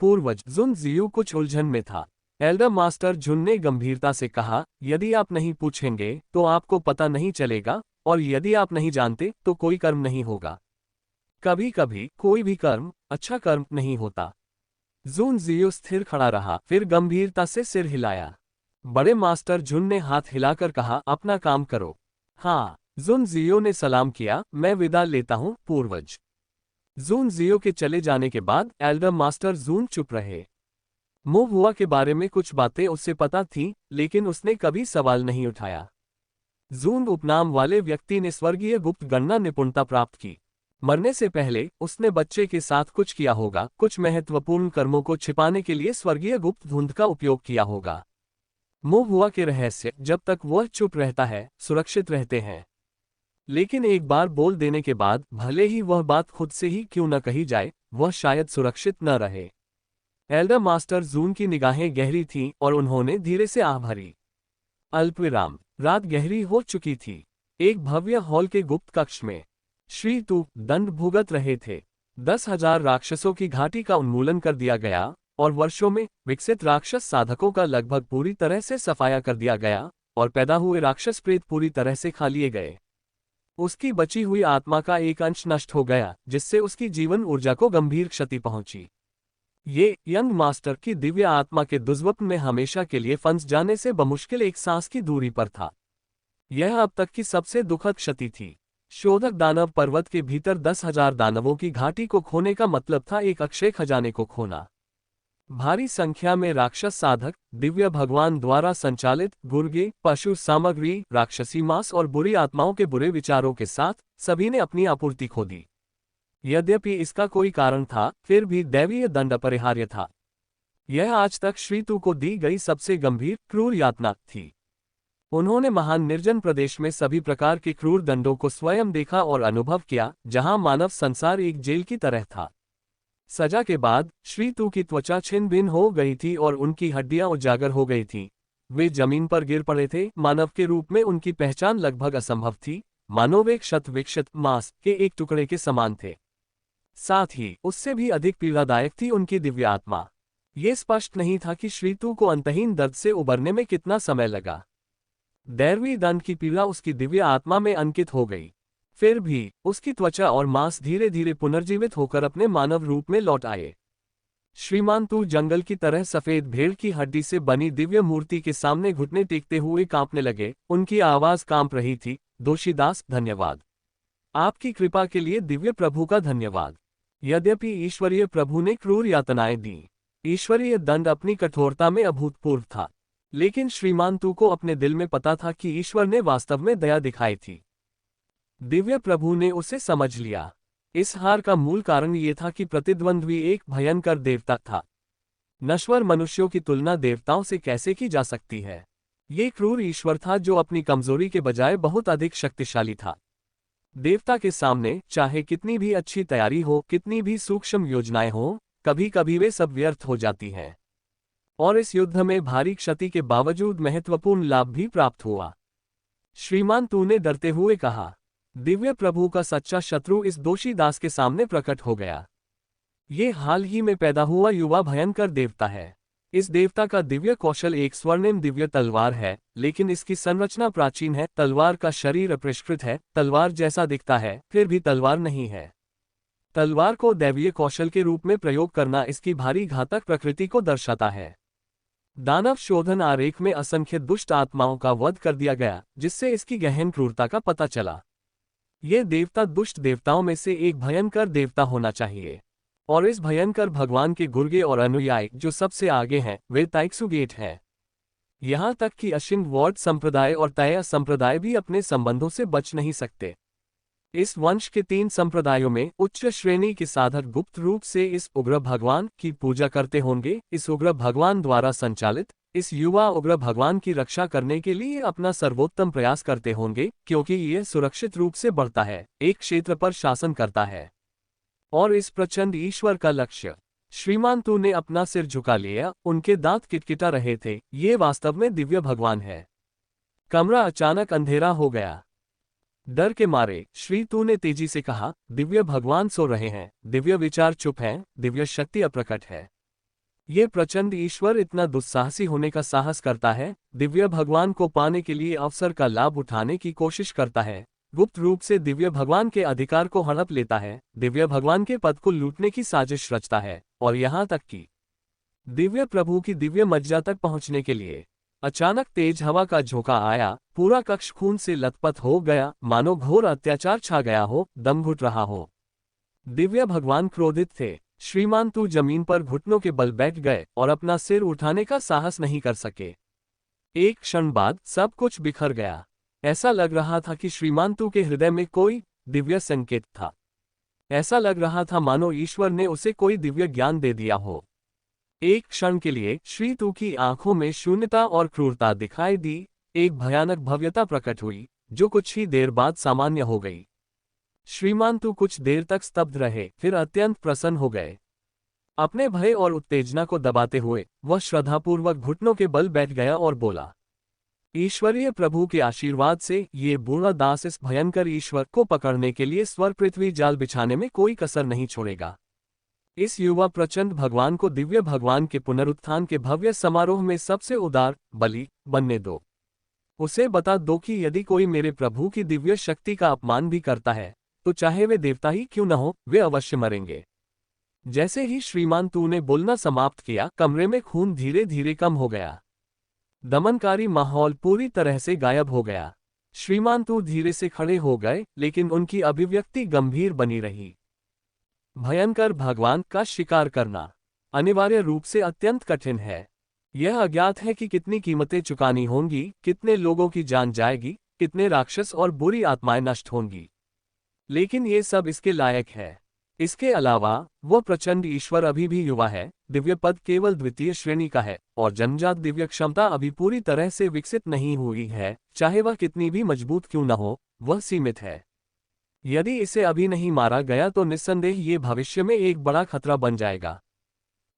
पूर्वज, जुन जियो कुछ उलझन में था। एल्डर मास्टर जुन ने गंभीरता से कहा, यदि आप नहीं पूछेंगे तो आपको पता नहीं चलेगा, और यदि आप नहीं जानते तो कोई कर्म नहीं होगा। कभी कभी कोई भी कर्म अच्छा कर्म नहीं होता। जुन जियो स्थिर खड़ा रहा, फिर गंभीरता से सिर हिलाया। बड़े मास्टर जुन ने हाथ हिलाकर कहा, अपना काम करो। हाँ। जुन जियो ने सलाम किया, मैं विदा लेता हूँ पूर्वज। जुन जियो के चले जाने के बाद एल्डर मास्टर जून चुप रहे। महुआ के बारे में कुछ बातें उससे पता थीं, लेकिन उसने कभी सवाल नहीं उठाया। जून उपनाम वाले व्यक्ति ने स्वर्गीय गुप्त गणना निपुणता प्राप्त की। मरने से पहले उसने बच्चे के साथ कुछ किया होगा, कुछ महत्वपूर्ण कर्मों को छिपाने के लिए स्वर्गीय गुप्त धुंध का उपयोग किया होगा। महुआ के रहस्य, जब तक वह चुप रहता है, सुरक्षित रहते हैं। लेकिन एक बार बोल देने के बाद, भले ही वह बात खुद से ही क्यों न कही जाए, वह शायद सुरक्षित न रहे। एल्डर मास्टर जून की निगाहें गहरी थीं और उन्होंने धीरे से आह भरी। अल्पविराम। रात गहरी हो चुकी थी। एक भव्य हॉल के गुप्त कक्ष में श्री तू दंड भुगत रहे थे। 10,000 राक्षसों की घाटी का उन्मूलन कर दिया गया, और वर्षों में विकसित राक्षस साधकों का लगभग पूरी तरह से सफाया कर दिया गया, और पैदा हुए राक्षस प्रेत पूरी तरह से खा लिए गए। उसकी बची हुई आत्मा का एक अंश नष्ट हो गया, जिससे उसकी जीवन ऊर्जा को गंभीर क्षति पहुंची। ये यंग मास्टर की दिव्य आत्मा के दुष्स्वप्न में हमेशा के लिए फंस जाने से बमुश्किल एक सांस की दूरी पर था। यह अब तक की सबसे दुखद क्षति थी। शोधक दानव पर्वत के भीतर 10,000 दानवों की घाटी को खोने का मतलब था एक अक्षय खजाने को खोना। भारी संख्या में राक्षस साधक, दिव्य भगवान द्वारा संचालित, गुर्गे, पशु सामग्री, राक्षसी मांस और बुरी आत्माओं के बुरे विचारों के साथ, सभी ने अपनी आपूर्ति खो दी। यद्यपि इसका कोई कारण था, फिर भी दैवीय दंड अपरिहार्य था। यह आज तक श्रीतु को दी गई सबसे गंभीर, क्रूर यातना थी। उन्होंने महान निर्जन प्रदेश में सभी प्रकार के क्रूर दंडों को स्वयं देखा और अनुभव किया, जहां मानव संसार एक जेल की तरह था। सजा के बाद श्री तू की त्वचा छिन्न भिन्न हो गई थी और उनकी हड्डियां उजागर हो गई थीं। वे जमीन पर गिर पड़े थे। मानव के रूप में उनकी पहचान लगभग असंभव थी। मानो वे क्षत विक्षत मांस के एक टुकड़े के समान थे। साथ ही उससे भी अधिक पीड़ादायक थी उनकी दिव्य आत्मा। ये स्पष्ट नहीं था कि श्री तू को अंतहीन दर्द से उबरने में कितना समय लगा। दैरवी दंड की पीड़ा उसकी दिव्य आत्मा में अंकित हो गई। फिर भी उसकी त्वचा और मांस धीरे धीरे पुनर्जीवित होकर अपने मानव रूप में लौट आए। श्रीमान तू जंगल की तरह सफेद भेड़ की हड्डी से बनी दिव्य मूर्ति के सामने घुटने टेकते हुए कांपने लगे। उनकी आवाज कांप रही थी, दोषीदास धन्यवाद। आपकी कृपा के लिए दिव्य प्रभु का धन्यवाद। यद्यपि ईश्वरीय प्रभु ने क्रूर यातनाएं दी, ईश्वरीय दंड अपनी कठोरता में अभूतपूर्व था, लेकिन श्रीमान तू को अपने दिल में पता था कि ईश्वर ने वास्तव में दया दिखाई थी। दिव्य प्रभु ने उसे समझ लिया। इस हार का मूल कारण ये था कि प्रतिद्वंद्वी एक भयंकर देवता था। नश्वर मनुष्यों की तुलना देवताओं से कैसे की जा सकती है। ये क्रूर ईश्वर था जो अपनी कमजोरी के बजाय बहुत अधिक शक्तिशाली था। देवता के सामने चाहे कितनी भी अच्छी तैयारी हो, कितनी भी सूक्ष्म योजनाएं हो, कभी कभी वे सब व्यर्थ हो जाती हैं। और इस युद्ध में भारी क्षति के बावजूद महत्वपूर्ण लाभ भी प्राप्त हुआ। श्रीमान तू ने डरते हुए कहा, दिव्य प्रभु का सच्चा शत्रु इस दोषी दास के सामने प्रकट हो गया। ये हाल ही में पैदा हुआ युवा भयंकर देवता है। इस देवता का दिव्य कौशल एक स्वर्णिम दिव्य तलवार है, लेकिन इसकी संरचना प्राचीन है। तलवार का शरीर अपरिष्कृत है, तलवार जैसा दिखता है फिर भी तलवार नहीं है। तलवार को दैवीय कौशल के रूप में प्रयोग करना इसकी भारी घातक प्रकृति को दर्शाता है। दानव शोधन आरेख में असंख्य दुष्ट आत्माओं का वध कर दिया गया, जिससे इसकी गहन क्रूरता का पता चला। यह देवता दुष्ट देवताओं में से एक भयंकर देवता होना चाहिए, और इस भयंकर भगवान के गुर्गे और अनुयायी जो सबसे आगे हैं वे ताइक्सुगेट हैं। यहाँ तक कि अशिंग वॉर्ड संप्रदाय और तया संप्रदाय भी अपने संबंधों से बच नहीं सकते। इस वंश के 3 संप्रदायों में उच्च श्रेणी के साधक गुप्त रूप से इस उग्र भगवान की पूजा करते होंगे। इस उग्र भगवान द्वारा संचालित इस युवा उग्र भगवान की रक्षा करने के लिए अपना सर्वोत्तम प्रयास करते होंगे, क्योंकि यह सुरक्षित रूप से बढ़ता है, एक क्षेत्र पर शासन करता है और इस प्रचंड ईश्वर का लक्ष्य। श्रीमान तू ने अपना सिर झुका लिया, उनके दांत किटकिटा रहे थे। ये वास्तव में दिव्य भगवान है। कमरा अचानक अंधेरा हो गया। डर के मारे श्री तू ने तेजी से कहा, दिव्य भगवान सो रहे हैं, दिव्य विचार चुप हैं, दिव्य शक्ति अप्रकट है। ये प्रचंड ईश्वर इतना दुस्साहसी होने का साहस करता है, दिव्य भगवान को पाने के लिए अवसर का लाभ उठाने की कोशिश करता है, गुप्त रूप से दिव्य भगवान के अधिकार को हड़प लेता है, दिव्य भगवान के पद को लूटने की साजिश रचता है, और यहाँ तक कि दिव्य प्रभु की दिव्य मज्जा तक पहुँचने के लिए। अचानक तेज हवा का झोंका आया, पूरा कक्ष खून से लथपथ हो गया, मानो घोर अत्याचार छा गया हो, दम घुट रहा हो। दिव्य भगवान क्रोधित थे। श्रीमान तू जमीन पर घुटनों के बल बैठ गए और अपना सिर उठाने का साहस नहीं कर सके। एक क्षण बाद सब कुछ बिखर गया। ऐसा लग रहा था कि श्रीमान तू के हृदय में कोई दिव्य संकेत था। ऐसा लग रहा था मानो ईश्वर ने उसे कोई दिव्य ज्ञान दे दिया हो। एक क्षण के लिए श्री तू की आंखों में शून्यता और क्रूरता दिखाई दी। एक भयानक भव्यता प्रकट हुई, जो कुछ ही देर बाद सामान्य हो गई। श्रीमान तू कुछ देर तक स्तब्ध रहे, फिर अत्यंत प्रसन्न हो गए। अपने भय और उत्तेजना को दबाते हुए वह श्रद्धापूर्वक घुटनों के बल बैठ गया और बोला, ईश्वरीय प्रभु के आशीर्वाद से ये बूढ़ा दास इस भयंकर ईश्वर को पकड़ने के लिए स्वर पृथ्वी जाल बिछाने में कोई कसर नहीं छोड़ेगा। इस युवा प्रचंड भगवान को दिव्य भगवान के पुनरुत्थान के भव्य समारोह में सबसे उदार बलि बनने दो। उसे बता दो कि यदि कोई मेरे प्रभु की दिव्य शक्ति का अपमान भी करता है, तो चाहे वे देवता ही क्यों न हो, वे अवश्य मरेंगे। जैसे ही श्रीमान तू ने बोलना समाप्त किया, कमरे में खून धीरे धीरे कम हो गया। दमनकारी माहौल पूरी तरह से गायब हो गया। श्रीमान तू धीरे से खड़े हो गए, लेकिन उनकी अभिव्यक्ति गंभीर बनी रही। भयंकर भगवान का शिकार करना अनिवार्य रूप से अत्यंत कठिन है। यह अज्ञात है कि कितनी कीमतें चुकानी होंगी, कितने लोगों की जान जाएगी, कितने राक्षस और बुरी आत्माएं नष्ट होंगी, लेकिन ये सब इसके लायक है। इसके अलावा वह प्रचंड ईश्वर अभी भी युवा है, दिव्य पद केवल द्वितीय श्रेणी का है, और जन्मजात दिव्य क्षमता अभी पूरी तरह से विकसित नहीं हुई है। चाहे वह कितनी भी मजबूत क्यों न हो, वह सीमित है। यदि इसे अभी नहीं मारा गया तो निस्संदेह ये भविष्य में एक बड़ा खतरा बन जाएगा।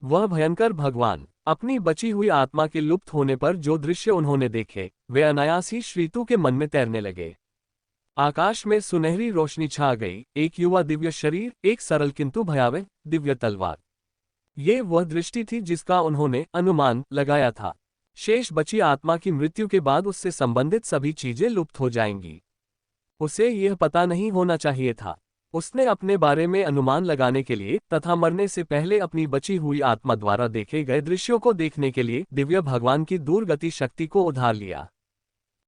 वह भयंकर भगवान, अपनी बची हुई आत्मा के लुप्त होने पर जो दृश्य उन्होंने देखे, वे अनायास ही श्रीतु के मन में तैरने लगे। आकाश में सुनहरी रोशनी छा गई, एक युवा दिव्य शरीर, एक सरल किंतु भयावह दिव्य तलवार। ये वह दृष्टि थी जिसका उन्होंने अनुमान लगाया था। शेष बची आत्मा की मृत्यु के बाद उससे संबंधित सभी चीजें लुप्त हो जाएंगी। उसे यह पता नहीं होना चाहिए था। उसने अपने बारे में अनुमान लगाने के लिए तथा मरने से पहले अपनी बची हुई आत्मा द्वारा देखे गए दृश्यों को देखने के लिए दिव्य भगवान की दूरगति शक्ति को उधार लिया।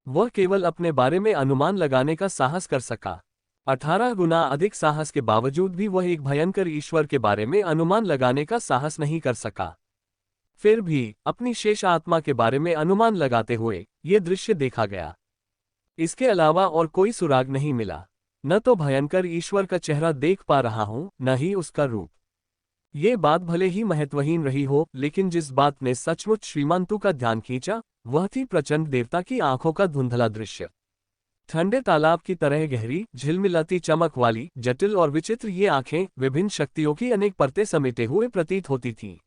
वह केवल अपने बारे में अनुमान लगाने का साहस कर सका। 18 गुना अधिक साहस के बावजूद भी वह एक भयंकर ईश्वर के बारे में अनुमान लगाने का साहस नहीं कर सका। फिर भी अपनी शेष आत्मा के बारे में अनुमान लगाते हुए ये दृश्य देखा गया। इसके अलावा और कोई सुराग नहीं मिला। न तो भयंकर ईश्वर का चेहरा देख पा रहा हूं, न ही उसका रूप। ये बात भले ही महत्वहीन रही हो, लेकिन जिस बात ने सचमुच श्रीमांतु का ध्यान खींचा वह थी प्रचंड देवता की आंखों का धुंधला दृश्य। ठंडे तालाब की तरह गहरी, झिलमिलाती चमक वाली, जटिल और विचित्र ये आंखें विभिन्न शक्तियों की अनेक परतें समेटे हुए प्रतीत होती थीं।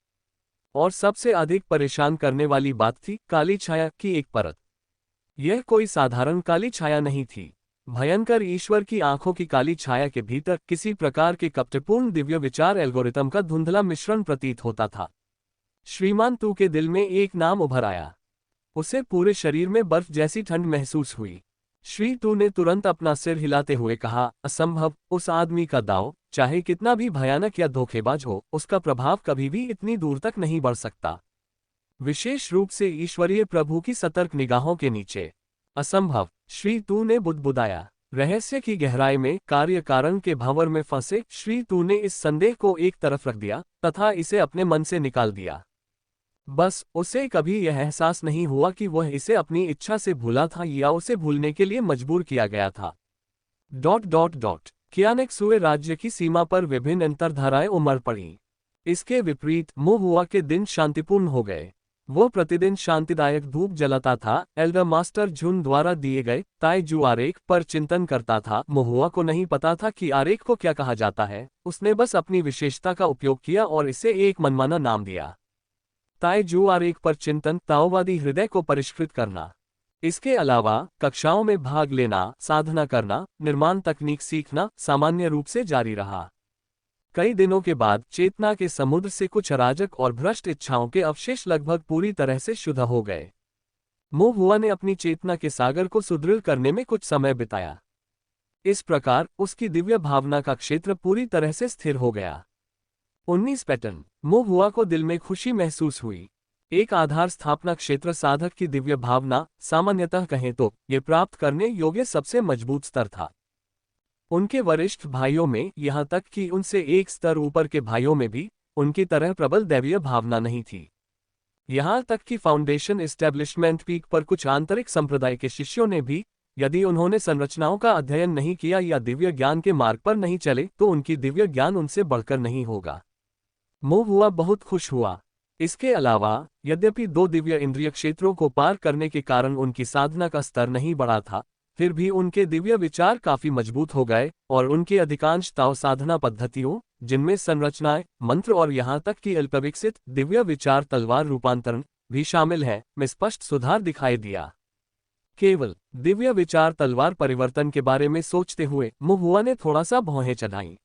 और सबसे अधिक परेशान करने वाली बात थी काली छाया की एक परत। यह कोई साधारण काली छाया नहीं थी। भयंकर ईश्वर की आंखों की काली छाया के भीतर किसी प्रकार के कपटपूर्ण दिव्य विचार एल्गोरिथम का धुंधला मिश्रण प्रतीत होता था। श्रीमान तू के दिल में एक नाम उभर आया। उसे पूरे शरीर में बर्फ जैसी ठंड महसूस हुई। श्री तू ने तुरंत अपना सिर हिलाते हुए कहा, असंभव, उस आदमी का दांव, चाहे कितना भी भयानक या धोखेबाज हो, उसका प्रभाव कभी भी इतनी दूर तक नहीं बढ़ सकता। विशेष रूप से ईश्वरीय प्रभु की सतर्क निगाहों के नीचे। असंभव, श्री तू ने बुदबुदाया। रहस्य की गहराई में कार्य कारण के भंवर में फंसे श्री तू ने इस संदेह को एक तरफ रख दिया तथा इसे अपने मन से निकाल दिया। बस उसे कभी यह एहसास नहीं हुआ कि वह इसे अपनी इच्छा से भूला था या उसे भूलने के लिए मजबूर किया गया था। कियानेक्सुए राज्य की सीमा पर विभिन्न अंतर्धाराएं उमड़ पड़ी। इसके विपरीत मोहुआ के दिन शांतिपूर्ण हो गए। वो प्रतिदिन शांतिदायक धूप जलाता था, एल्डर मास्टर झुन द्वारा दिए गए ताइजू आरेख पर चिंतन करता था। मोहुआ को नहीं पता था कि आरेख को क्या कहा जाता है। उसने बस अपनी विशेषता का उपयोग किया और इसे एक मनमाना नाम दिया। ताइजू आरेख पर चिंतन, ताओवादी हृदय को परिष्कृत करना। इसके अलावा कक्षाओं में भाग लेना, साधना करना, निर्माण तकनीक सीखना सामान्य रूप से जारी रहा। कई दिनों के बाद चेतना के समुद्र से कुछ अराजक और भ्रष्ट इच्छाओं के अवशेष लगभग पूरी तरह से शुद्ध हो गए। मोहुआ ने अपनी चेतना के सागर को सुदृढ़ करने में कुछ समय बिताया। इस प्रकार उसकी दिव्य भावना का क्षेत्र पूरी तरह से स्थिर हो गया। 19 पैटर्न। मोहुआ को दिल में खुशी महसूस हुई। एक आधार स्थापना क्षेत्र साधक की दिव्य भावना, सामान्यतः कहें तो ये प्राप्त करने योग्य सबसे मजबूत स्तर था। उनके वरिष्ठ भाइयों में, यहाँ तक कि उनसे एक स्तर ऊपर के भाइयों में भी उनकी तरह प्रबल दैवीय भावना नहीं थी। यहाँ तक कि फाउंडेशन एस्टेब्लिशमेंट पीक पर कुछ आंतरिक संप्रदाय के शिष्यों ने भी, यदि उन्होंने संरचनाओं का अध्ययन नहीं किया या दिव्य ज्ञान के मार्ग पर नहीं चले, तो उनकी दिव्य ज्ञान उनसे बढ़कर नहीं होगा। मोहुआ बहुत खुश हुआ। इसके अलावा, यद्यपि 2 दिव्य इंद्रिय क्षेत्रों को पार करने के कारण उनकी साधना का स्तर नहीं बढ़ा था, फिर भी उनके दिव्य विचार काफी मजबूत हो गए और उनके अधिकांश ताओ साधना पद्धतियों, जिनमें संरचनाएं, मंत्र और यहाँ तक कि अल्पविकसित दिव्य विचार तलवार रूपांतरण भी शामिल है, में स्पष्ट सुधार दिखाई दिया। केवल दिव्य विचार तलवार परिवर्तन के बारे में सोचते हुए मोहुआ ने थोड़ा सा भौहें चढ़ाई।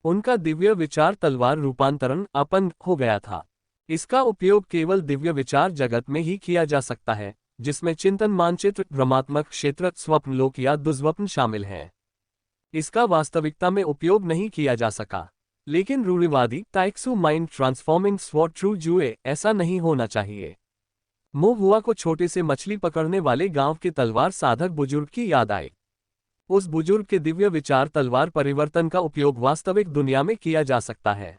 उनका दिव्य विचार तलवार रूपांतरण अपंग हो गया था। इसका उपयोग केवल दिव्य विचार जगत में ही किया जा सकता है, जिसमें चिंतन मानचित्र, भ्रमात्मक क्षेत्र, स्वप्न लोक या दुस्वप्न शामिल हैं। इसका वास्तविकता में उपयोग नहीं किया जा सका। लेकिन रूढ़िवादी ताइक्सु माइंड ट्रांसफॉर्मिंग स्वॉट ट्रू जुए ऐसा नहीं होना चाहिए। मोहुआ को छोटे से मछली पकड़ने वाले गांव के तलवार साधक बुजुर्ग की याद आई। उस बुजुर्ग के दिव्य विचार तलवार परिवर्तन का उपयोग वास्तविक दुनिया में किया जा सकता है।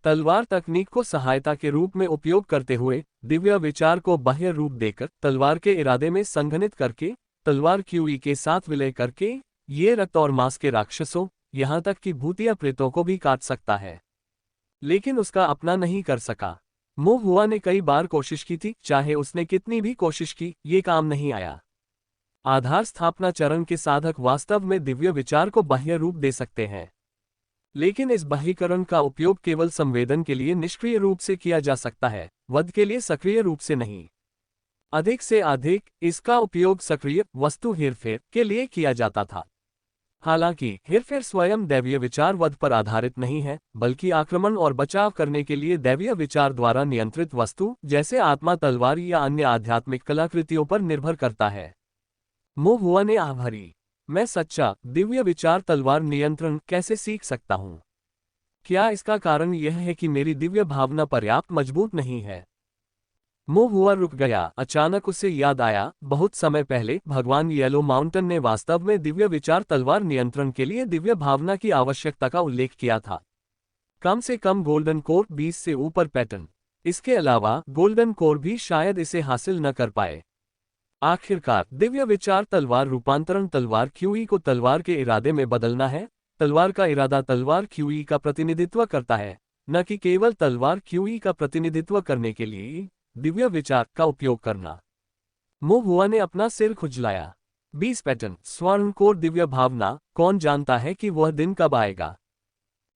तलवार तकनीक को सहायता के रूप में उपयोग करते हुए दिव्य विचार को बाह्य रूप देकर तलवार के इरादे में संघनित करके तलवार क्यूई के साथ विलय करके ये रक्त और मांस के राक्षसों, यहाँ तक कि भूतिया प्रेतों को भी काट सकता है। लेकिन उसका अपना नहीं कर सका। मोहुआ ने कई बार कोशिश की थी, चाहे उसने कितनी भी कोशिश की, ये काम नहीं आया। आधार स्थापना चरण के साधक वास्तव में दिव्य विचार को बाह्य रूप दे सकते हैं, लेकिन इस बाह्यकरण का उपयोग केवल संवेदन के लिए निष्क्रिय रूप से किया जा सकता है, वध के लिए सक्रिय रूप से नहीं। अधिक से अधिक इसका उपयोग सक्रिय वस्तु हेरफेर के लिए किया जाता था। हालांकि हेरफेर स्वयं दैवीय विचार वध पर आधारित नहीं है, बल्कि आक्रमण और बचाव करने के लिए दैवीय विचार द्वारा नियंत्रित वस्तु जैसे आत्मा, तलवार या अन्य आध्यात्मिक कलाकृतियों पर निर्भर करता है। मोहुआ ने आह भरी, मैं सच्चा दिव्य विचार तलवार नियंत्रण कैसे सीख सकता हूँ? क्या इसका कारण यह है कि मेरी दिव्य भावना पर्याप्त मजबूत नहीं है? मोहुआ रुक गया। अचानक उसे याद आया, बहुत समय पहले भगवान येलो माउंटेन ने वास्तव में दिव्य विचार तलवार नियंत्रण के लिए दिव्य भावना की आवश्यकता का उल्लेख किया था। कम से कम गोल्डन कोर 20 से ऊपर पैटर्न। इसके अलावा गोल्डन कोर भी शायद इसे हासिल न कर पाए। आखिरकार दिव्य विचार तलवार रूपांतरण तलवार क्यूई को तलवार के इरादे में बदलना है। तलवार का इरादा तलवार क्यूई का प्रतिनिधित्व करता है, न कि केवल तलवार क्यूई का प्रतिनिधित्व करने के लिए दिव्य विचार का उपयोग करना। मोहुआ ने अपना सिर खुजलाया। 20 पैटर्न, स्वर्ण कोर दिव्य भावना, कौन जानता है कि वह दिन कब आएगा?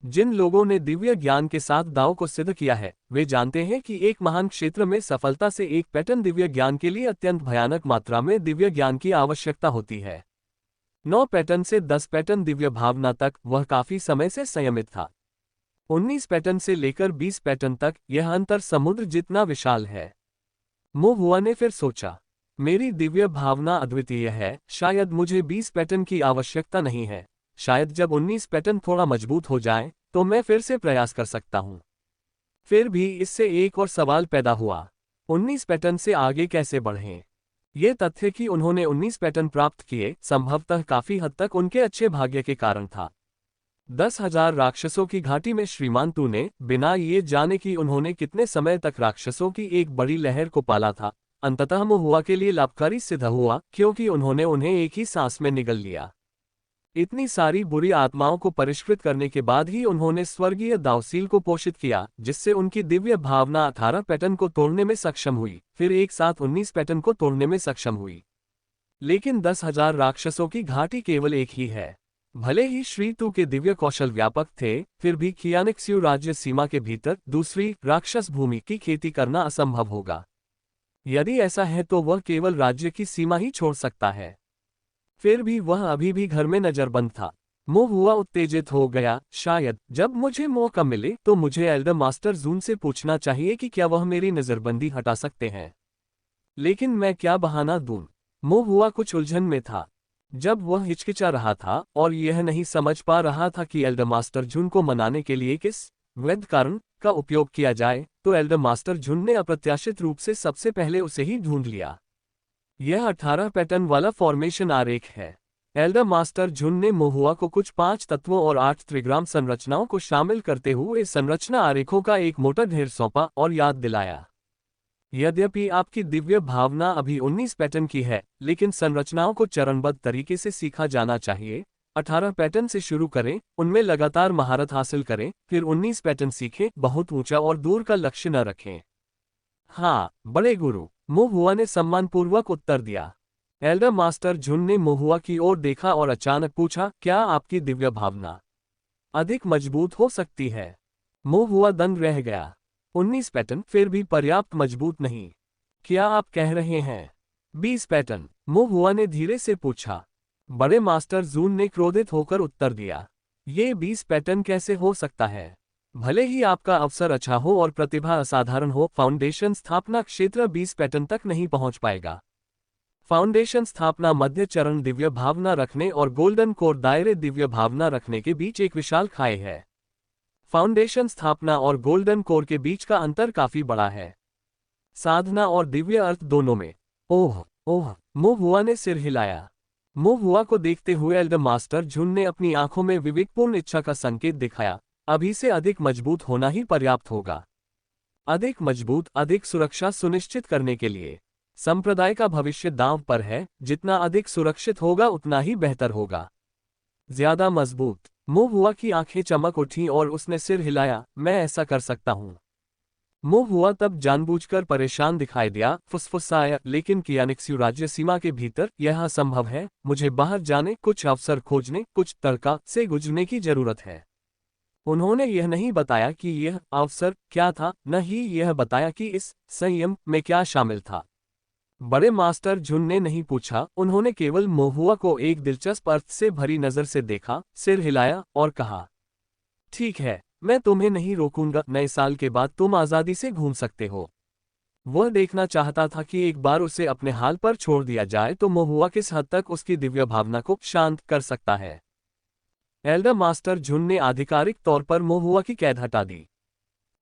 जिन लोगों ने दिव्य ज्ञान के साथ दाव को सिद्ध किया है, वे जानते हैं कि एक महान क्षेत्र में सफलता से एक पैटर्न दिव्य ज्ञान के लिए अत्यंत भयानक मात्रा में दिव्य ज्ञान की आवश्यकता होती है। 9 पैटर्न से 10 पैटर्न दिव्य भावना तक वह काफी समय से संयमित था। 19 पैटर्न से लेकर 20 पैटर्न तक यह अंतर समुद्र जितना विशाल है। मोहुआ ने फिर सोचा, मेरी दिव्य भावना अद्वितीय है, शायद मुझे 20 पैटर्न की आवश्यकता नहीं है। शायद जब 19 पैटर्न थोड़ा मजबूत हो जाए तो मैं फिर से प्रयास कर सकता हूं। फिर भी इससे एक और सवाल पैदा हुआ, 19 पैटर्न से आगे कैसे बढ़ें? यह तथ्य कि उन्होंने 19 पैटर्न प्राप्त किए संभवतः काफी हद तक उनके अच्छे भाग्य के कारण था। 10,000 राक्षसों की घाटी में श्रीमान तू ने, बिना ये जाने कि उन्होंने कितने समय तक राक्षसों की एक बड़ी लहर को पाला था, अंततः मोहुआ के लिए लाभकारी सिद्ध हुआ, क्योंकि उन्होंने उन्हें एक ही सांस में निगल लिया। इतनी सारी बुरी आत्माओं को परिष्कृत करने के बाद ही उन्होंने स्वर्गीय दावसील को पोषित किया, जिससे उनकी दिव्य भावना 18 पैटर्न को तोड़ने में सक्षम हुई, फिर एक साथ 19 पैटर्न को तोड़ने में सक्षम हुई। लेकिन 10,000 राक्षसों की घाटी केवल एक ही है। भले ही श्री तू के दिव्य कौशल व्यापक थे, फिर भी कियानिक्स्यू राज्य सीमा के भीतर दूसरी राक्षस भूमि की खेती करना असंभव होगा। यदि ऐसा है तो वह केवल राज्य की सीमा ही छोड़ सकता है। फिर भी वह अभी भी घर में नजरबंद था। मोहुआ उत्तेजित हो गया, शायद जब मुझे मौका मिले तो मुझे एल्डर मास्टर जून से पूछना चाहिए कि क्या वह मेरी नजरबंदी हटा सकते हैं। लेकिन मैं क्या बहाना दूं? मोहुआ कुछ उलझन में था। जब वह हिचकिचा रहा था और यह नहीं समझ पा रहा था कि एल्डर मास्टर जून को मनाने के लिए किस वैध कारण का उपयोग किया जाए, तो एल्डर मास्टर जून ने अप्रत्याशित रूप से सबसे पहले उसे ही ढूंढ लिया। यह 18 पैटर्न वाला फॉर्मेशन आरेख है। एल्डर मास्टर जून ने मोहुआ को कुछ 5 तत्वों और 8 त्रिग्राम संरचनाओं को शामिल करते हुए संरचना आरेखों का एक मोटा ढेर सौंपा और याद दिलाया। यद्यपि आपकी दिव्य भावना अभी 19 पैटर्न की है, लेकिन संरचनाओं को चरणबद्ध तरीके से सीखा जाना चाहिए। 18 पैटर्न से शुरू करें, उनमें लगातार महारत हासिल करें, फिर 19 पैटर्न सीखें, बहुत ऊंचा और दूर का लक्ष्य न रखें। हाँ, बड़े गुरु, मोहुआ ने सम्मानपूर्वक उत्तर दिया। एल्डर मास्टर जून ने मोहुआ की ओर देखा और अचानक पूछा, क्या आपकी दिव्य भावना अधिक मजबूत हो सकती है? मोहुआ दंग रह गया। 19 पैटर्न फिर भी पर्याप्त मजबूत नहीं। क्या आप कह रहे हैं 20 पैटर्न? मोहुआ ने धीरे से पूछा। बड़े मास्टर जून ने क्रोधित होकर उत्तर दिया, ये 20 पैटर्न कैसे हो सकता है? भले ही आपका अवसर अच्छा हो और प्रतिभा असाधारण हो, फाउंडेशन स्थापना क्षेत्र 20 पैटर्न तक नहीं पहुंच पाएगा। फाउंडेशन स्थापना मध्य चरण दिव्य भावना रखने और गोल्डन कोर दायरे दिव्य भावना रखने के बीच एक विशाल खाई है। फाउंडेशन स्थापना और गोल्डन कोर के बीच का अंतर काफी बड़ा है, साधना और दिव्य अर्थ दोनों में। ओह ओह, मोहुआ ने सिर हिलाया। मोहुआ को देखते हुए एल्डर मास्टर जून ने अपनी आंखों में विवेकपूर्ण इच्छा का संकेत दिखाया, अभी से अधिक मजबूत होना ही पर्याप्त होगा। अधिक मजबूत, अधिक सुरक्षा सुनिश्चित करने के लिए संप्रदाय का भविष्य दांव पर है, जितना अधिक सुरक्षित होगा उतना ही बेहतर होगा। ज्यादा मजबूत। मोहुआ की आंखें चमक उठीं और उसने सिर हिलाया, मैं ऐसा कर सकता हूं। मोह हुआ तब जानबूझकर परेशान दिखाई दिया, फुसफुसाया, लेकिन कियानिक्स्यू राज्य सीमा के भीतर यह असंभव है, मुझे बाहर जाने, कुछ अवसर खोजने, कुछ तर्का से गुजरने की जरूरत है। उन्होंने यह नहीं बताया कि यह अवसर क्या था, न ही यह बताया कि इस संयम में क्या शामिल था। बड़े मास्टर झुन ने नहीं पूछा, उन्होंने केवल मोहुआ को एक दिलचस्प अर्थ से भरी नजर से देखा, सिर हिलाया और कहा, ठीक है, मैं तुम्हें नहीं रोकूंगा, नए साल के बाद तुम आजादी से घूम सकते हो। वह देखना चाहता था कि एक बार उसे अपने हाल पर छोड़ दिया जाए तो मोहुआ किस हद तक उसकी दिव्य भावना को शांत कर सकता है। एल्डर मास्टर झुन ने आधिकारिक तौर पर मोहुआ की कैद हटा दी।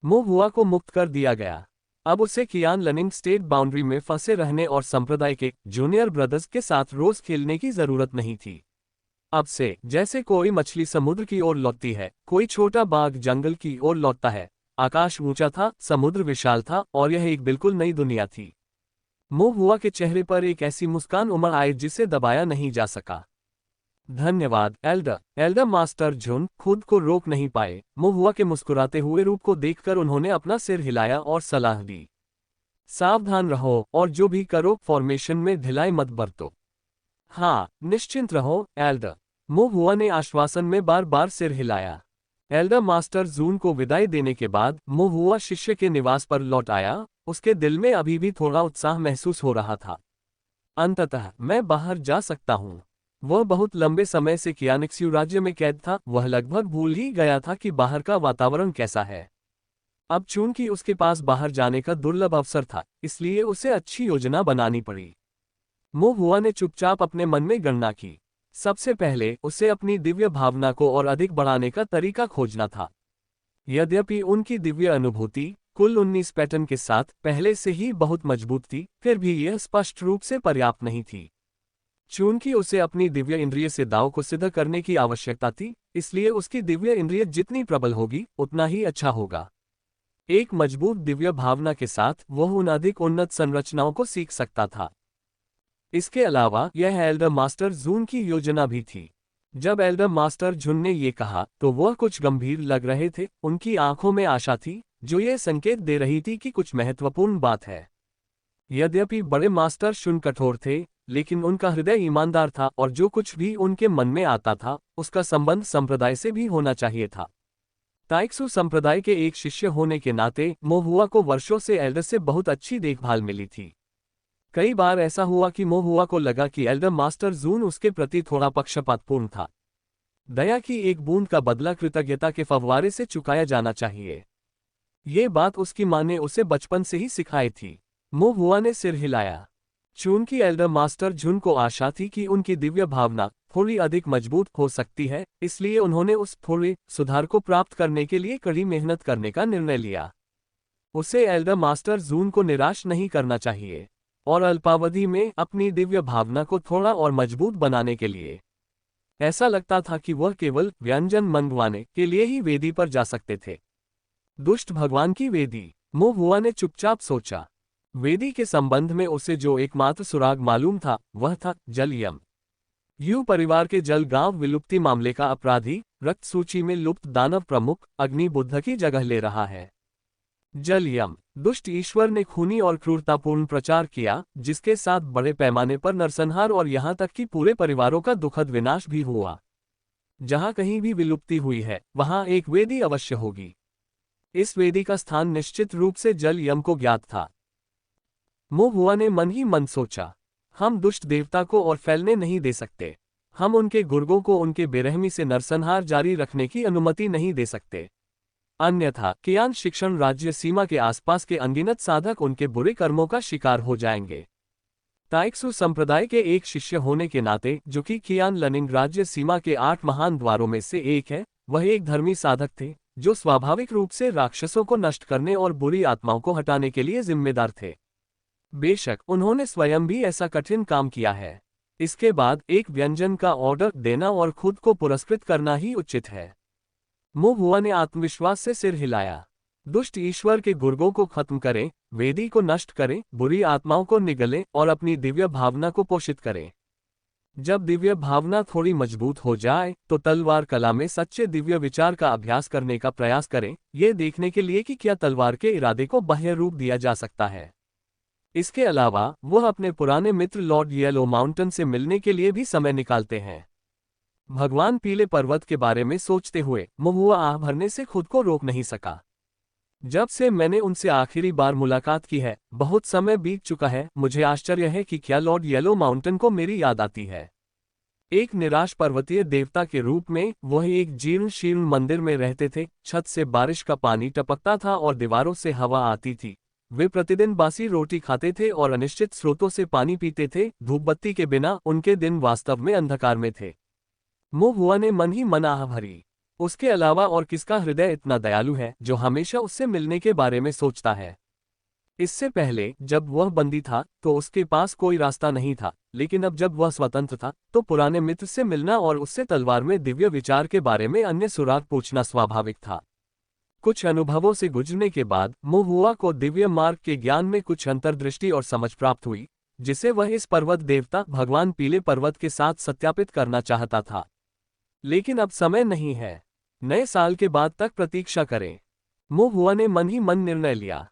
मोहुआ को मुक्त कर दिया गया। अब उसे कियान लनिंग स्टेट बाउंड्री में फंसे रहने और संप्रदाय के जूनियर ब्रदर्स के साथ रोज खेलने की जरूरत नहीं थी। अब से जैसे कोई मछली समुद्र की ओर लौटती है, कोई छोटा बाघ जंगल की ओर लौटता है। आकाश ऊंचा था, समुद्र विशाल था और यह एक बिल्कुल नई दुनिया थी। मोहुआ के चेहरे पर एक ऐसी मुस्कान उमड़ आई जिसे दबाया नहीं जा सका। धन्यवाद एल्डर मास्टर झुन खुद को रोक नहीं पाए। मोहुआ के मुस्कुराते हुए रूप को देखकर उन्होंने अपना सिर हिलाया और सलाह दी, सावधान रहो और जो भी करो फॉर्मेशन में ढिलाई मत बरतो। हाँ, निश्चिंत रहो एल्डर। मोहुआ ने आश्वासन में बार बार सिर हिलाया। एल्डर मास्टर जून को विदाई देने के बाद मोहुआ शिष्य के निवास पर लौट आया। उसके दिल में अभी भी थोड़ा उत्साह महसूस हो रहा था। अंततः मैं बाहर जा सकता हूँ। वह बहुत लंबे समय से कियानिक्स्यू राज्य में कैद था, वह लगभग भूल ही गया था कि बाहर का वातावरण कैसा है। अब चूंकि उसके पास बाहर जाने का दुर्लभ अवसर था, इसलिए उसे अच्छी योजना बनानी पड़ी। मोहुआ ने चुपचाप अपने मन में गणना की। सबसे पहले उसे अपनी दिव्य भावना को और अधिक बढ़ाने का तरीका खोजना था। यद्यपि उनकी दिव्य अनुभूति कुल 19 पैटर्न के साथ पहले से ही बहुत मजबूत थी, फिर भी यह स्पष्ट रूप से पर्याप्त नहीं थी। चूंकि उसे अपनी दिव्य इंद्रिय से दांव को सिद्ध करने की आवश्यकता थी, इसलिए उसकी दिव्य इंद्रिय जितनी प्रबल होगी उतना ही अच्छा होगा। एक मजबूत दिव्य भावना के साथ वह उन अधिक उन्नत संरचनाओं को सीख सकता था। इसके अलावा यह एल्डर मास्टर जून की योजना भी थी। जब एल्डर मास्टर झुन ने ये कहा तो वह कुछ गंभीर लग रहे थे। उनकी आंखों में आशा थी, जो ये संकेत दे रही थी कि कुछ महत्वपूर्ण बात है। यद्यपि बड़े मास्टर शुन कठोर थे, लेकिन उनका हृदय ईमानदार था और जो कुछ भी उनके मन में आता था उसका संबंध संप्रदाय से भी होना चाहिए था। ताइक्सू संप्रदाय के एक शिष्य होने के नाते मोहुआ को वर्षों से एल्डर से बहुत अच्छी देखभाल मिली थी। कई बार ऐसा हुआ कि मोहुआ को लगा कि एल्डर मास्टर जून उसके प्रति थोड़ा पक्षपातपूर्ण था। दया की एक बूंद का बदला कृतज्ञता के फव्वारे से चुकाया जाना चाहिए। ये बात उसकी मां ने उसे बचपन से ही सिखाई थी। मोहुआ ने सिर हिलाया। चूंकि एल्डर मास्टर झुन को आशा थी कि उनकी दिव्य भावना थोड़ी अधिक मजबूत हो सकती है, इसलिए उन्होंने उस थोड़े सुधार को प्राप्त करने के लिए कड़ी मेहनत करने का निर्णय लिया। उसे एल्डर मास्टर जून को निराश नहीं करना चाहिए और अल्पावधि में अपनी दिव्य भावना को थोड़ा और मजबूत बनाने के लिए ऐसा लगता था कि वह केवल व्यंजन मंगवाने के लिए ही वेदी पर जा सकते थे। दुष्ट भगवान की वेदी, मोहुआ ने चुपचाप सोचा। वेदी के संबंध में उसे जो एकमात्र सुराग मालूम था वह था जल यम। यू परिवार के जल गांव विलुप्ति मामले का अपराधी रक्त सूची में लुप्त दानव प्रमुख अग्नि बुद्ध की जगह ले रहा है। जल यम दुष्ट ईश्वर ने खूनी और क्रूरतापूर्ण प्रचार किया, जिसके साथ बड़े पैमाने पर नरसंहार और यहां तक कि पूरे परिवारों का दुखद विनाश भी हुआ। जहां कहीं भी विलुप्ति हुई है वहां एक वेदी अवश्य होगी। इस वेदी का स्थान निश्चित रूप से जल यम को ज्ञात था। मोहुआ ने मन ही मन सोचा, हम दुष्ट देवता को और फैलने नहीं दे सकते। हम उनके गुर्गों को उनके बेरहमी से नरसंहार जारी रखने की अनुमति नहीं दे सकते। अन्यथा कियान शिक्षण राज्य सीमा के आसपास के अनगिनत साधक उनके बुरे कर्मों का शिकार हो जाएंगे। ताइक्सू संप्रदाय के एक शिष्य होने के नाते, जो कि कियान लनिंग राज्य सीमा के 8 महान द्वारों में से एक है, वह एक धर्मी साधक थे जो स्वाभाविक रूप से राक्षसों को नष्ट करने और बुरी आत्माओं को हटाने के लिए जिम्मेदार थे। बेशक उन्होंने स्वयं भी ऐसा कठिन काम किया है। इसके बाद एक व्यंजन का ऑर्डर देना और खुद को पुरस्कृत करना ही उचित है। मोहुआ ने आत्मविश्वास से सिर हिलाया। दुष्ट ईश्वर के गुर्गों को खत्म करें, वेदी को नष्ट करें, बुरी आत्माओं को निगलें और अपनी दिव्य भावना को पोषित करें। जब दिव्य भावना थोड़ी मजबूत हो जाए तो तलवार कला में सच्चे दिव्य विचार का अभ्यास करने का प्रयास करें, ये देखने के लिए कि क्या तलवार के इरादे को बाह्य रूप दिया जा सकता है। इसके अलावा वह अपने पुराने मित्र लॉर्ड येलो माउंटेन से मिलने के लिए भी समय निकालते हैं। भगवान पीले पर्वत के बारे में सोचते हुए महुआ आह भरने से खुद को रोक नहीं सका। जब से मैंने उनसे आखिरी बार मुलाकात की है, बहुत समय बीत चुका है। मुझे आश्चर्य है कि क्या लॉर्ड येलो माउंटेन को मेरी याद आती है। एक निराश पर्वतीय देवता के रूप में वह एक जीर्ण शीर्ण मंदिर में रहते थे। छत से बारिश का पानी टपकता था और दीवारों से हवा आती थी। वे प्रतिदिन बासी रोटी खाते थे और अनिश्चित स्रोतों से पानी पीते थे। धूपबत्ती के बिना उनके दिन वास्तव में अंधकार में थे। महुआ ने मन ही मन आह भरी। उसके अलावा और किसका हृदय इतना दयालु है जो हमेशा उससे मिलने के बारे में सोचता है। इससे पहले जब वह बंदी था तो उसके पास कोई रास्ता नहीं था, लेकिन अब जब वह स्वतंत्र था तो पुराने मित्र से मिलना और उससे तलवार में दिव्य विचार के बारे में अन्य सुराग पूछना स्वाभाविक था। कुछ अनुभवों से गुजरने के बाद महुआ को दिव्य मार्ग के ज्ञान में कुछ अंतर्दृष्टि और समझ प्राप्त हुई, जिसे वह इस पर्वत देवता भगवान पीले पर्वत के साथ सत्यापित करना चाहता था। लेकिन अब समय नहीं है। नए साल के बाद तक प्रतीक्षा करें। महुआ ने मन ही मन निर्णय लिया।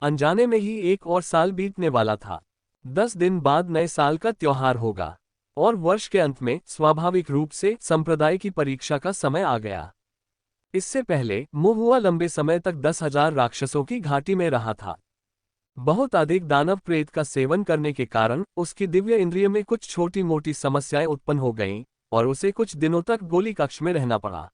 अनजाने में ही एक और साल बीतने वाला था। 10 दिन बाद नए साल का त्योहार होगा और वर्ष के अंत में स्वाभाविक रूप से संप्रदाय की परीक्षा का समय आ गया। इससे पहले महुआ लंबे समय तक 10,000 राक्षसों की घाटी में रहा था। बहुत अधिक दानव प्रेत का सेवन करने के कारण उसकी दिव्य इंद्रिय में कुछ छोटी मोटी समस्याएं उत्पन्न हो गईं और उसे कुछ दिनों तक गोली कक्ष में रहना पड़ा।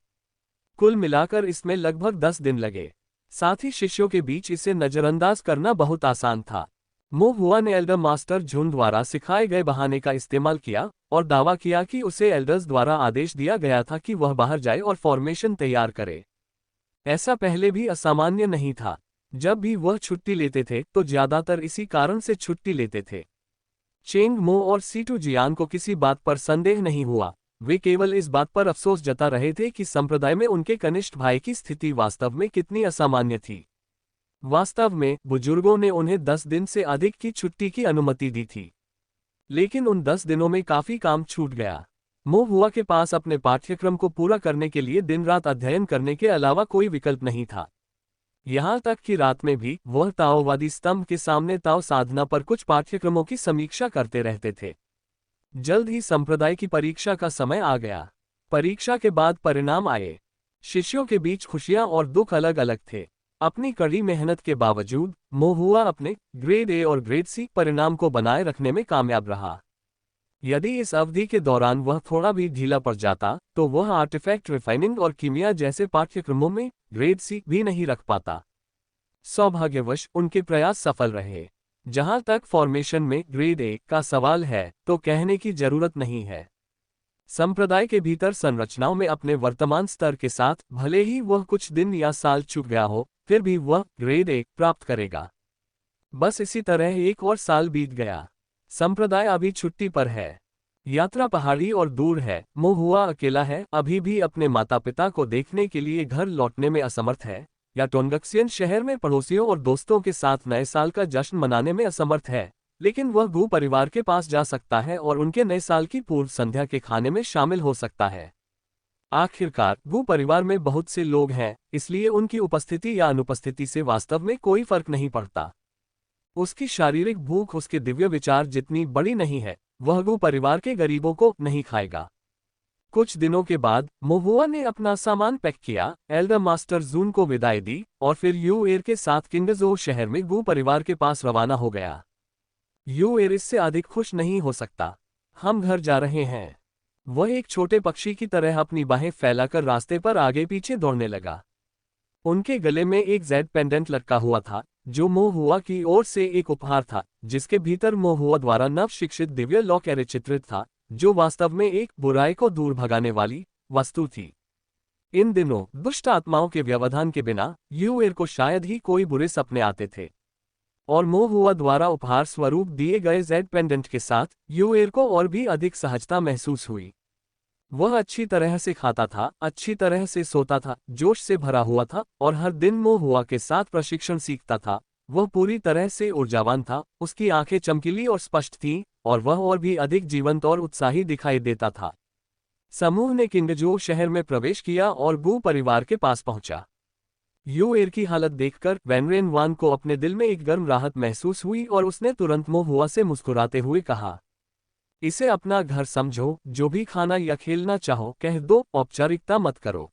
कुल मिलाकर इसमें लगभग 10 दिन लगे। साथ ही शिष्यों के बीच इसे नजरअंदाज करना बहुत आसान था। महुआ ने एल्डर मास्टर झुंड द्वारा सिखाए गए बहाने का इस्तेमाल किया और दावा किया कि उसे एल्डर्स द्वारा आदेश दिया गया था कि वह बाहर जाए और फॉर्मेशन तैयार करे। ऐसा पहले भी असामान्य नहीं था। जब भी वह छुट्टी लेते थे तो ज्यादातर इसी कारण से छुट्टी लेते थे। चेंग मो और सीटू जियान को किसी बात पर संदेह नहीं हुआ। वे केवल इस बात पर अफसोस जता रहे थे कि संप्रदाय में उनके कनिष्ठ भाई की स्थिति वास्तव में कितनी असामान्य थी। वास्तव में बुजुर्गों ने उन्हें 10 दिन से अधिक की छुट्टी की अनुमति दी थी, लेकिन उन 10 दिनों में काफी काम छूट गया। महुआ के पास अपने पाठ्यक्रम को पूरा करने के लिए दिन रात अध्ययन करने के अलावा कोई विकल्प नहीं था। यहाँ तक कि रात में भी वह ताओवादी स्तंभ के सामने ताओ साधना पर कुछ पाठ्यक्रमों की समीक्षा करते रहते थे। जल्द ही संप्रदाय की परीक्षा का समय आ गया। परीक्षा के बाद परिणाम आए। शिष्यों के बीच खुशियां और दुख अलग अलग थे। अपनी कड़ी मेहनत के बावजूद महुआ अपने ग्रेड ए और ग्रेड सी परिणाम को बनाए रखने में कामयाब रहा। यदि इस अवधि के दौरान वह थोड़ा भी ढीला पड़ जाता तो वह आर्टिफैक्ट रिफाइनिंग और कीमिया जैसे पाठ्यक्रमों में ग्रेड सी भी नहीं रख पाता। सौभाग्यवश उनके प्रयास सफल रहे। जहां तक फॉर्मेशन में ग्रेड ए का सवाल है तो कहने की जरूरत नहीं है। संप्रदाय के भीतर संरचनाओं में अपने वर्तमान स्तर के साथ भले ही वह कुछ दिन या साल चूक गया हो, फिर भी वह ग्रेड ए प्राप्त करेगा। बस इसी तरह एक और साल बीत गया। संप्रदाय अभी छुट्टी पर है। यात्रा पहाड़ी और दूर है। महुआ अकेला है, अभी भी अपने माता पिता को देखने के लिए घर लौटने में असमर्थ है, या टोंगक्सियन शहर में पड़ोसियों और दोस्तों के साथ नए साल का जश्न मनाने में असमर्थ है। लेकिन वह गु परिवार के पास जा सकता है और उनके नए साल की पूर्व संध्या के खाने में शामिल हो सकता है। आखिरकार गु परिवार में बहुत से लोग हैं, इसलिए उनकी उपस्थिति या अनुपस्थिति से वास्तव में कोई फर्क नहीं पड़ता। उसकी शारीरिक भूख उसके दिव्य विचार जितनी बड़ी नहीं है। वह गु परिवार के गरीबों को नहीं खाएगा। कुछ दिनों के बाद महुआ ने अपना सामान पैक किया, एल्डर मास्टर जून को विदाई दी और फिर यूएर के साथ किंगजो शहर में गु परिवार के पास रवाना हो गया। यूएर इससे अधिक खुश नहीं हो सकता। हम घर जा रहे हैं। वह एक छोटे पक्षी की तरह अपनी बाहें फैलाकर रास्ते पर आगे पीछे दौड़ने लगा। उनके गले में एक जेड पेंडेंट लटका हुआ था, जो महुआ की ओर से एक उपहार था, जिसके भीतर महुआ द्वारा नव शिक्षित दिव्य लॉकेरे चित्रित था, जो वास्तव में एक बुराई को दूर भगाने वाली वस्तु थी। इन दिनों दुष्ट आत्माओं के व्यवधान के बिना यूएर को शायद ही कोई बुरे सपने आते थे, और महुआ द्वारा उपहार स्वरूप दिए गए जेड पेंडेंट के साथ यूएर को और भी अधिक सहजता महसूस हुई। वह अच्छी तरह से खाता था, अच्छी तरह से सोता था, जोश से भरा हुआ था और हर दिन महुआ के साथ प्रशिक्षण सीखता था। वह पूरी तरह से ऊर्जावान था। उसकी आंखें चमकीली और स्पष्ट थीं, और वह और भी अधिक जीवंत और उत्साही दिखाई देता था। समूह ने किंगजो शहर में प्रवेश किया और गू परिवार के पास पहुंचा। यूएर की हालत देखकर वेनरेन वान को अपने दिल में एक गर्म राहत महसूस हुई और उसने तुरंत मो हुआ से मुस्कुराते हुए कहा, इसे अपना घर समझो, जो भी खाना या खेलना चाहो कह दो, औपचारिकता मत करो।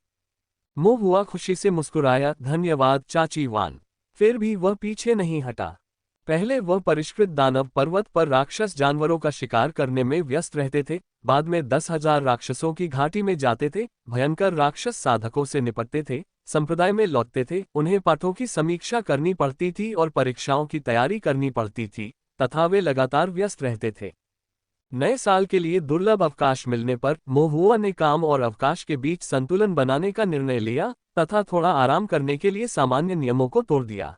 मो हुआ खुशी से मुस्कुराया, धन्यवाद चाची वान। फिर भी वह पीछे नहीं हटा। पहले वह परिष्कृत दानव पर्वत पर राक्षस जानवरों का शिकार करने में व्यस्त रहते थे, बाद में 10,000 राक्षसों की घाटी में जाते थे, भयंकर राक्षस साधकों से निपटते थे, संप्रदाय में लौटते थे, उन्हें पाठों की समीक्षा करनी पड़ती थी और परीक्षाओं की तैयारी करनी पड़ती थी, तथा वे लगातार व्यस्त रहते थे। नए साल के लिए दुर्लभ अवकाश मिलने पर मोहुआ ने काम और अवकाश के बीच संतुलन बनाने का निर्णय लिया तथा थोड़ा आराम करने के लिए सामान्य नियमों को तोड़ दिया।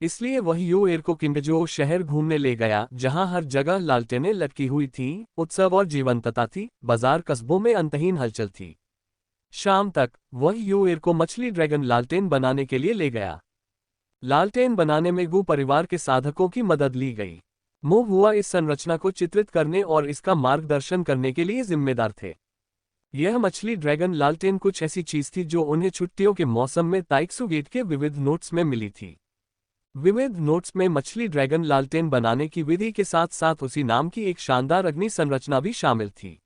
इसलिए वह यूएर को किंगजो शहर घूमने ले गया, जहां हर जगह लालटेनें लटकी हुई थीं, उत्सव और जीवंतता थी, बाजार कस्बों में अंतहीन हलचल थी। शाम तक वह यूएर को मछली ड्रैगन लालटेन बनाने के लिए ले गया। लालटेन बनाने में गू परिवार के साधकों की मदद ली गई। मो हुआ इस संरचना को चित्रित करने और इसका मार्गदर्शन करने के लिए जिम्मेदार थे। यह मछली ड्रैगन लालटेन कुछ ऐसी चीज थी जो उन्हें छुट्टियों के मौसम में ताइक्सू गेट के विविध नोट्स में मिली थी। विविध नोट्स में मछली ड्रैगन लालटेन बनाने की विधि के साथ साथ उसी नाम की एक शानदार अग्नि संरचना भी शामिल थी।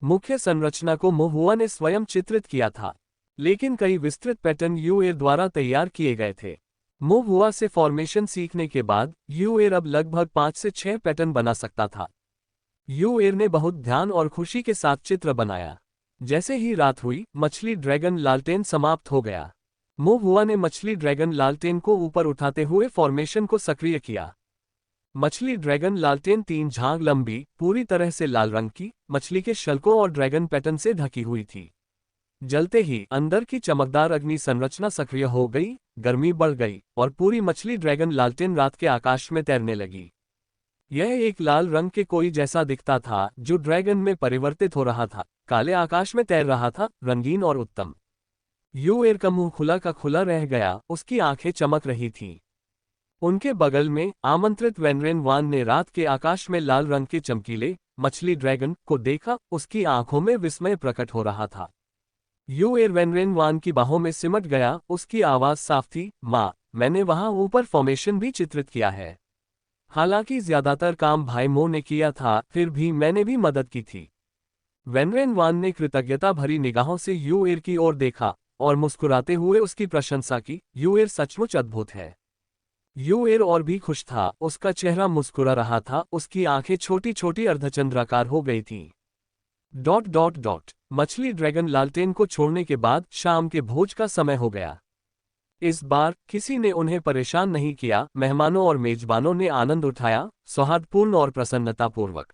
मुख्य संरचना को मो हुआ ने स्वयं चित्रित किया था, लेकिन कई विस्तृत पैटर्न यूएर द्वारा तैयार किए गए थे। मो हुआ से फॉर्मेशन सीखने के बाद यूएर अब लगभग 5 से 6 पैटर्न बना सकता था। यूएर ने बहुत ध्यान और खुशी के साथ चित्र बनाया। जैसे ही रात हुई, मछली ड्रैगन लालटेन समाप्त हो गया। मो हुआ ने मछली ड्रैगन लालटेन को ऊपर उठाते हुए फॉर्मेशन को सक्रिय किया। मछली ड्रैगन लालटेन 3 झाग लंबी, पूरी तरह से लाल रंग की, मछली के शल्कों और ड्रैगन पैटर्न से ढकी हुई थी। जलते ही अंदर की चमकदार अग्नि संरचना सक्रिय हो गई, गर्मी बढ़ गई और पूरी मछली ड्रैगन लालटेन रात के आकाश में तैरने लगी। यह एक लाल रंग के कोई जैसा दिखता था जो ड्रैगन में परिवर्तित हो रहा था, काले आकाश में तैर रहा था, रंगीन और उत्तम। यूएर का मुंह खुला का खुला रह गया, उसकी आंखें चमक रही थीं। उनके बगल में आमंत्रित वेनरेन वान ने रात के आकाश में लाल रंग के चमकीले मछली ड्रैगन को देखा, उसकी आंखों में विस्मय प्रकट हो रहा था। यूएर वेनरेन वान की बाहों में सिमट गया, उसकी आवाज साफ थी, माँ, मैंने वहां ऊपर फॉर्मेशन भी चित्रित किया है। हालांकि ज्यादातर काम भाई मो ने किया था, फिर भी मैंने भी मदद की थी। वेनरेन वान ने कृतज्ञता भरी निगाहों से यूएर की ओर देखा और मुस्कुराते हुए उसकी प्रशंसा की। यूएर सचमुच अद्भुत है। यूएर और भी खुश था, उसका चेहरा मुस्कुरा रहा था, उसकी आंखें छोटी छोटी अर्धचंद्राकार हो गई थीं। मछली ड्रैगन लालटेन को छोड़ने के बाद शाम के भोज का समय हो गया। इस बार किसी ने उन्हें परेशान नहीं किया, मेहमानों और मेजबानों ने आनंद उठाया, सौहार्दपूर्ण और प्रसन्नतापूर्वक।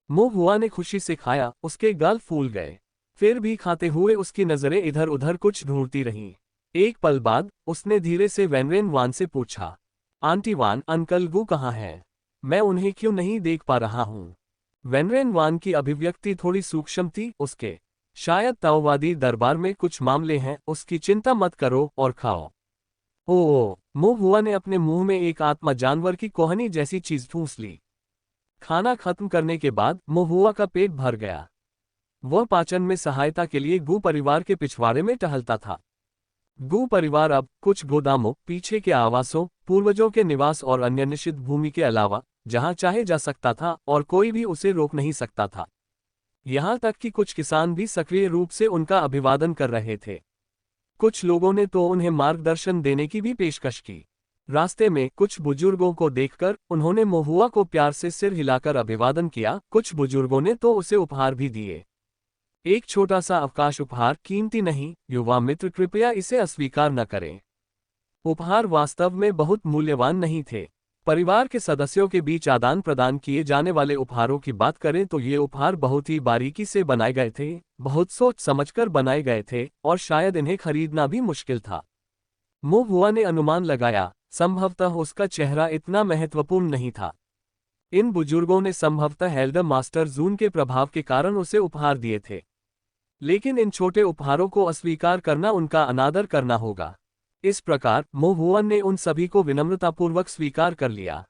मो हुआ ने खुशी से खाया, उसके गाल फूल गए। फिर भी खाते हुए उसकी नजरें इधर उधर कुछ ढूंढती रहीं। एक पल बाद उसने धीरे से वेनरेन वान से पूछा, आंटी वान, अंकल गू कहाँ हैं? मैं उन्हें क्यों नहीं देख पा रहा हूँ? वेनरेन वान की अभिव्यक्ति थोड़ी सूक्ष्म थी, उसके शायद ताओवादी दरबार में कुछ मामले हैं, उसकी चिंता मत करो और खाओ। ओह, मो हुआ ने अपने मुंह में एक आत्मा जानवर की कोहनी जैसी चीज ठूंस ली। खाना खत्म करने के बाद मो हुआ का पेट भर गया। वह पाचन में सहायता के लिए गू परिवार के पिछवाड़े में टहलता था। गू परिवार अब कुछ गोदामों, पीछे के आवासों, पूर्वजों के निवास और अन्य निषिद्ध भूमि के अलावा जहां चाहे जा सकता था और कोई भी उसे रोक नहीं सकता था। यहां तक कि कुछ किसान भी सक्रिय रूप से उनका अभिवादन कर रहे थे। कुछ लोगों ने तो उन्हें मार्गदर्शन देने की भी पेशकश की। रास्ते में कुछ बुजुर्गों को देखकर उन्होंने मोहुआ को प्यार से सिर हिलाकर अभिवादन किया। कुछ बुजुर्गों ने तो उसे उपहार भी दिए। एक छोटा सा अवकाश उपहार कीमती नहीं, युवा मित्र कृपया इसे अस्वीकार न करें। उपहार वास्तव में बहुत मूल्यवान नहीं थे। परिवार के सदस्यों के बीच आदान प्रदान किए जाने वाले उपहारों की बात करें तो ये उपहार बहुत ही बारीकी से बनाए गए थे, बहुत सोच समझकर बनाए गए थे और शायद इन्हें खरीदना भी मुश्किल था। मो हुआ ने अनुमान लगाया, संभवतः उसका चेहरा इतना महत्वपूर्ण नहीं था। इन बुजुर्गों ने संभवतः एल्डर मास्टर जून के प्रभाव के कारण उसे उपहार दिए थे। लेकिन इन छोटे उपहारों को अस्वीकार करना उनका अनादर करना होगा। इस प्रकार मो हुआ ने उन सभी को विनम्रतापूर्वक स्वीकार कर लिया।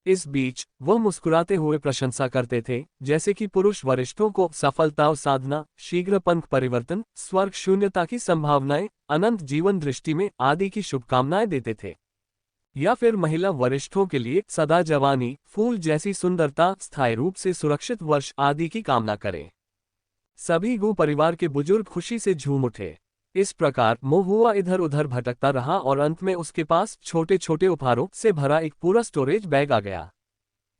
इस बीच वह मुस्कुराते हुए प्रशंसा करते थे, जैसे कि पुरुष वरिष्ठों को सफलता और साधना, शीघ्र पंथ परिवर्तन, स्वर्ग शून्यता की संभावनाएं, अनंत जीवन दृष्टि में आदि की शुभकामनाएं देते थे। या फिर महिला वरिष्ठों के लिए सदा जवानी, फूल जैसी सुंदरता, स्थायी रूप से सुरक्षित वर्ष आदि की कामना करें। सभी गु परिवार के बुजुर्ग खुशी से झूम उठे। इस प्रकार महुआ इधर उधर भटकता रहा और अंत में उसके पास छोटे छोटे उपहारों से भरा एक पूरा स्टोरेज बैग आ गया।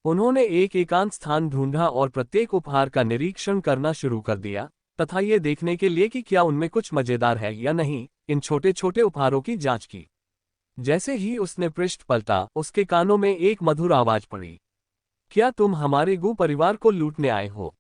उन्होंने एक एकांत स्थान ढूंढा और प्रत्येक उपहार का निरीक्षण करना शुरू कर दिया, तथा ये देखने के लिए कि क्या उनमें कुछ मजेदार है या नहीं, इन छोटे छोटे उपहारों की जांच की। जैसे ही उसने पृष्ठ पलटा, उसके कानों में एक मधुर आवाज पड़ी। क्या तुम हमारे गु परिवार को लूटने आए हो?